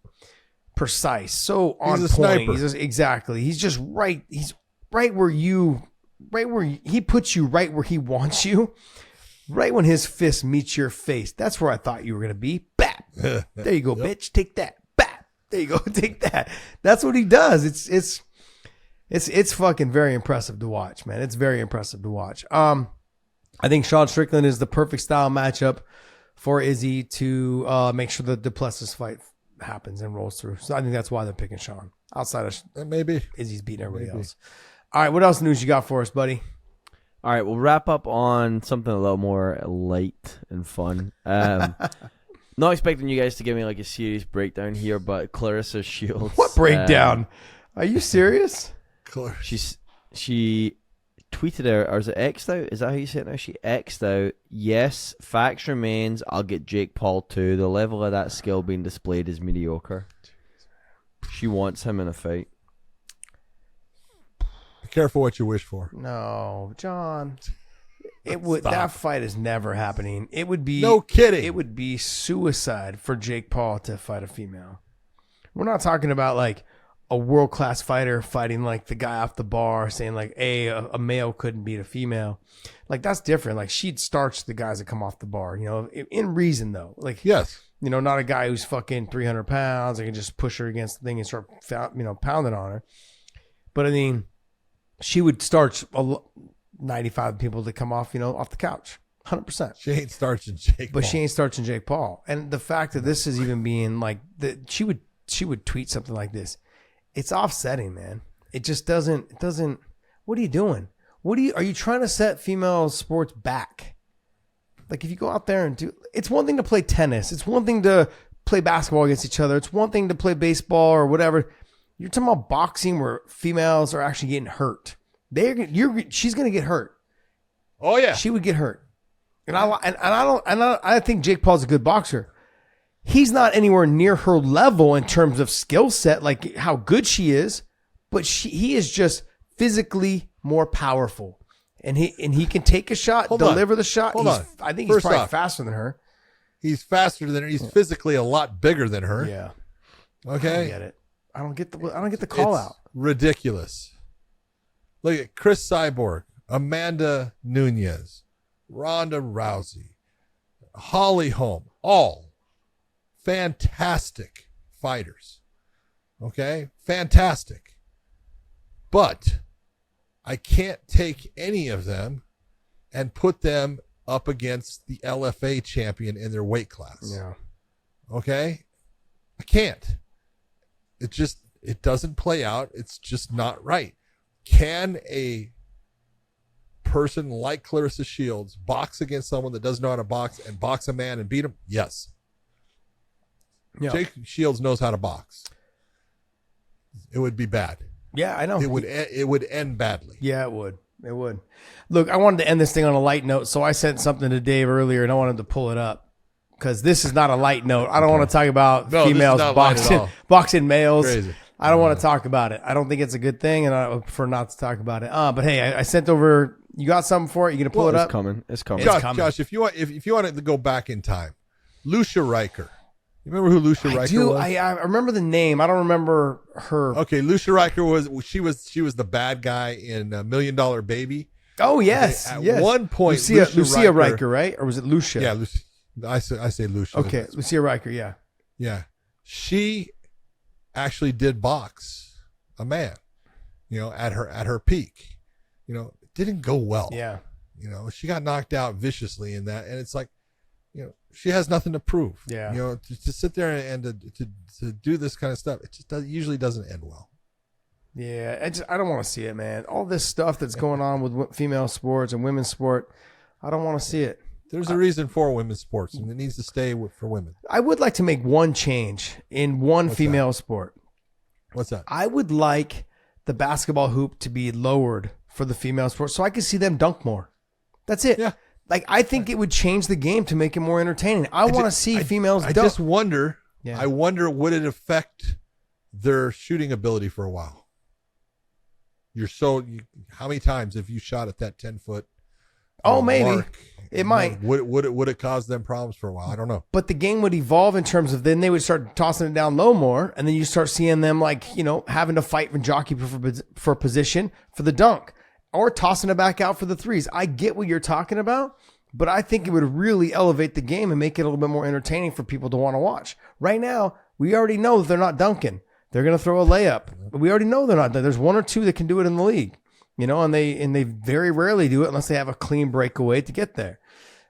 precise, so on point. Sniper. Exactly. He's just right. He's right where he puts you right where he wants you. Right when his fist meets your face. That's where I thought you were going to be. Bap. There you go, bitch. Take that. Bap. There you go. Take that. That's what he does. It's fucking very impressive to watch, man. It's very impressive to watch. I think Sean Strickland is the perfect style matchup for Izzy to make sure the Duplessis fight happens and rolls through. So I think that's why they're picking Sean. Outside of maybe Izzy's beating everybody else. All right, what else news you got for us, buddy? All right, we'll wrap up on something a little more light and fun. Not expecting you guys to give me like a serious breakdown here, but Claressa Shields. What breakdown? Are you serious? She tweeted out, or is it X'd out? Is that how you say it now? She X'd out, yes, facts remains, I'll get Jake Paul too. The level of that skill being displayed is mediocre. She wants him in a fight. Be careful what you wish for. No, John. That fight is never happening. It would be no kidding. It would be suicide for Jake Paul to fight a female. We're not talking about like a world-class fighter fighting like the guy off the bar saying like, hey, a male couldn't beat a female. Like that's different. Like she'd starch the guys that come off the bar, in reason though. Like, yes, not a guy who's fucking 300 pounds. I can just push her against the thing and start, pounding on her. But I mean, she would starch 95 people to come off, off the couch. 100%. She ain't starching Jake Paul. But she ain't starching Jake Paul. And the fact that this is even being like, she would tweet something like this. It's offsetting, man. It just doesn't, what are you doing? Are you trying to set female sports back? Like if you go out there and it's one thing to play tennis. It's one thing to play basketball against each other. It's one thing to play baseball or whatever. You're talking about boxing where females are actually getting hurt. She's going to get hurt. Oh yeah. She would get hurt. And I think Jake Paul's a good boxer. He's not anywhere near her level in terms of skill set, like how good she is, but he is just physically more powerful. And he can take a shot, deliver the shot. I think he's probably faster than her. He's faster than her. He's physically a lot bigger than her. Yeah. Okay. I don't get it. I don't get the call out. Ridiculous. Look at Chris Cyborg, Amanda Nunes, Ronda Rousey, Holly Holm, all fantastic fighters. Okay? Fantastic. But I can't take any of them and put them up against the LFA champion in their weight class. Yeah. Okay? I can't. It doesn't play out. It's just not right. Can a person like Claressa Shields box against someone that doesn't know how to box and box a man and beat him? Yes. Yeah. Jake Shields knows how to box. It would be bad. Yeah, I know. It would end badly. Yeah, it would. It would. Look, I wanted to end this thing on a light note, so I sent something to Dave earlier, and I wanted to pull it up because this is not a light note. I don't want to talk about females boxing males. Crazy. I don't want to talk about it. I don't think it's a good thing, and I would prefer not to talk about it. But hey, I sent over. You got something for it? You gonna pull it up? It's coming. Josh, if you want to go back in time, Lucia Riker. You remember who Lucia Riker was? I remember the name. I don't remember her. Okay, Lucia Riker was the bad guy in $1 Million Baby. Oh yes, At one point, Lucia Riker, right? Or was it Lucia? Yeah, I say Lucia. Okay, Lucia Riker. Yeah. Yeah, she actually did box a man. At her peak. It didn't go well. Yeah. She got knocked out viciously in that, and it's like, she has nothing to prove. Yeah. To sit there and to do this kind of stuff, it just usually doesn't end well. Yeah, I don't want to see it, man. All this stuff that's going on with female sports and women's sport, I don't want to see it. There's a reason for women's sports, and it needs to stay for women. I would like to make one change in one female sport. What's that? I would like the basketball hoop to be lowered for the female sport so I could see them dunk more. That's it. Yeah. Like, I think it would change the game to make it more entertaining. I want to see females dunk. I just wonder, Yeah. I wonder, would it affect their shooting ability for a while? How many times have you shot at that 10-foot maybe. mark? It might. Would it cause them problems for a while? I don't know. But the game would evolve in terms of then they would start tossing it down low more, and then you start seeing them having to fight and jockey for position for the dunk or tossing it back out for the threes. I get what you're talking about, but I think it would really elevate the game and make it a little bit more entertaining for people to want to watch. Right now, we already know that they're not dunking. They're going to throw a layup. But we already know they're not. There's one or two that can do it in the league, and they very rarely do it unless they have a clean breakaway to get there.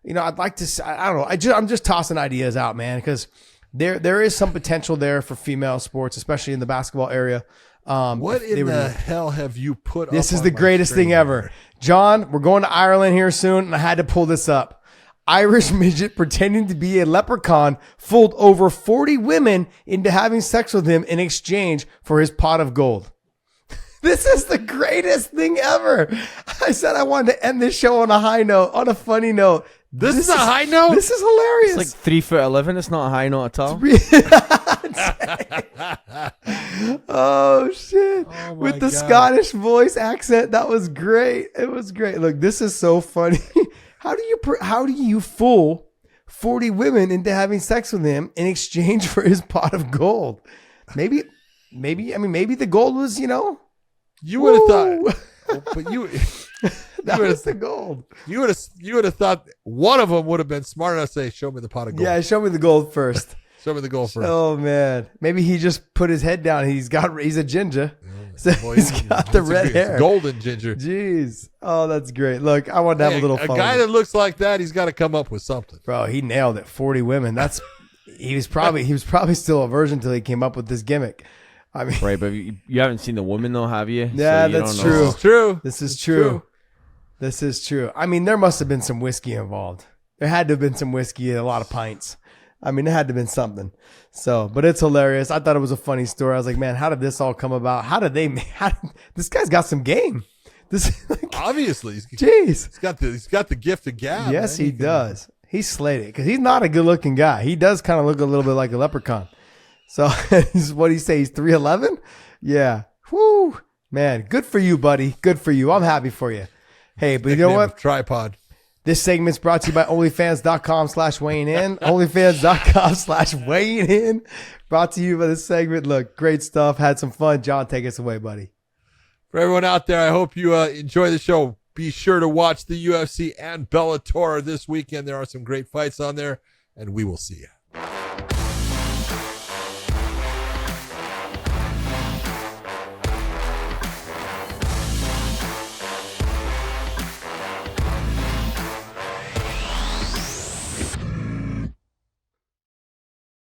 I'd like to. I don't know. I'm just tossing ideas out, man, because there is some potential there for female sports, especially in the basketball area. What in the hell have you put? This up is on the my greatest screen thing ever, here? John. We're going to Ireland here soon, and I had to pull this up. Irish midget pretending to be a leprechaun fooled over 40 women into having sex with him in exchange for his pot of gold. This is the greatest thing ever. I said I wanted to end this show on a high note, on a funny note. This is a high note? This is hilarious. It's like 3'11". It's not a high note at all. Oh shit! Oh, with the God. Scottish voice accent, that was great. It was great. Look, this is so funny. How do you fool 40 women into having sex with him in exchange for his pot of gold? Maybe the gold was, You would have thought, but that was the gold. You would have thought one of them would have been smart enough to say, "Show me the pot of gold." Yeah, show me the gold first. Show me the gold first. Oh man, maybe he just put his head down. He's a ginger. So he's got the red hair. Golden ginger. Jeez. Oh, that's great. Look, I wanted to have a little fun. A guy that looks like that, he's got to come up with something. Bro, he nailed it. 40 women. He was probably still a virgin until he came up with this gimmick. I mean, right, but you haven't seen the woman though, have you? Yeah, so you that's don't true. know. This is true. This is true. This is true. I mean, there must have been some whiskey involved. There had to have been some whiskey and a lot of pints. I mean, there had to have been something. So, but it's hilarious. I thought it was a funny story. I was like, man, how did this all come about? This guy's got some game. Obviously. Jeez. He's got the gift of gab. Yes, he does. He slayed it because he's not a good looking guy. He does kind of look a little bit like a leprechaun. So what do you say? He's 3'11"? Yeah. Whoo. Man, good for you, buddy. Good for you. I'm happy for you. Hey, but you know what? Tripod. This segment's brought to you by OnlyFans.com/weighing in. OnlyFans.com/weighing in. Brought to you by this segment. Look, great stuff. Had some fun. John, take us away, buddy. For everyone out there, I hope you enjoy the show. Be sure to watch the UFC and Bellator this weekend. There are some great fights on there, and we will see you.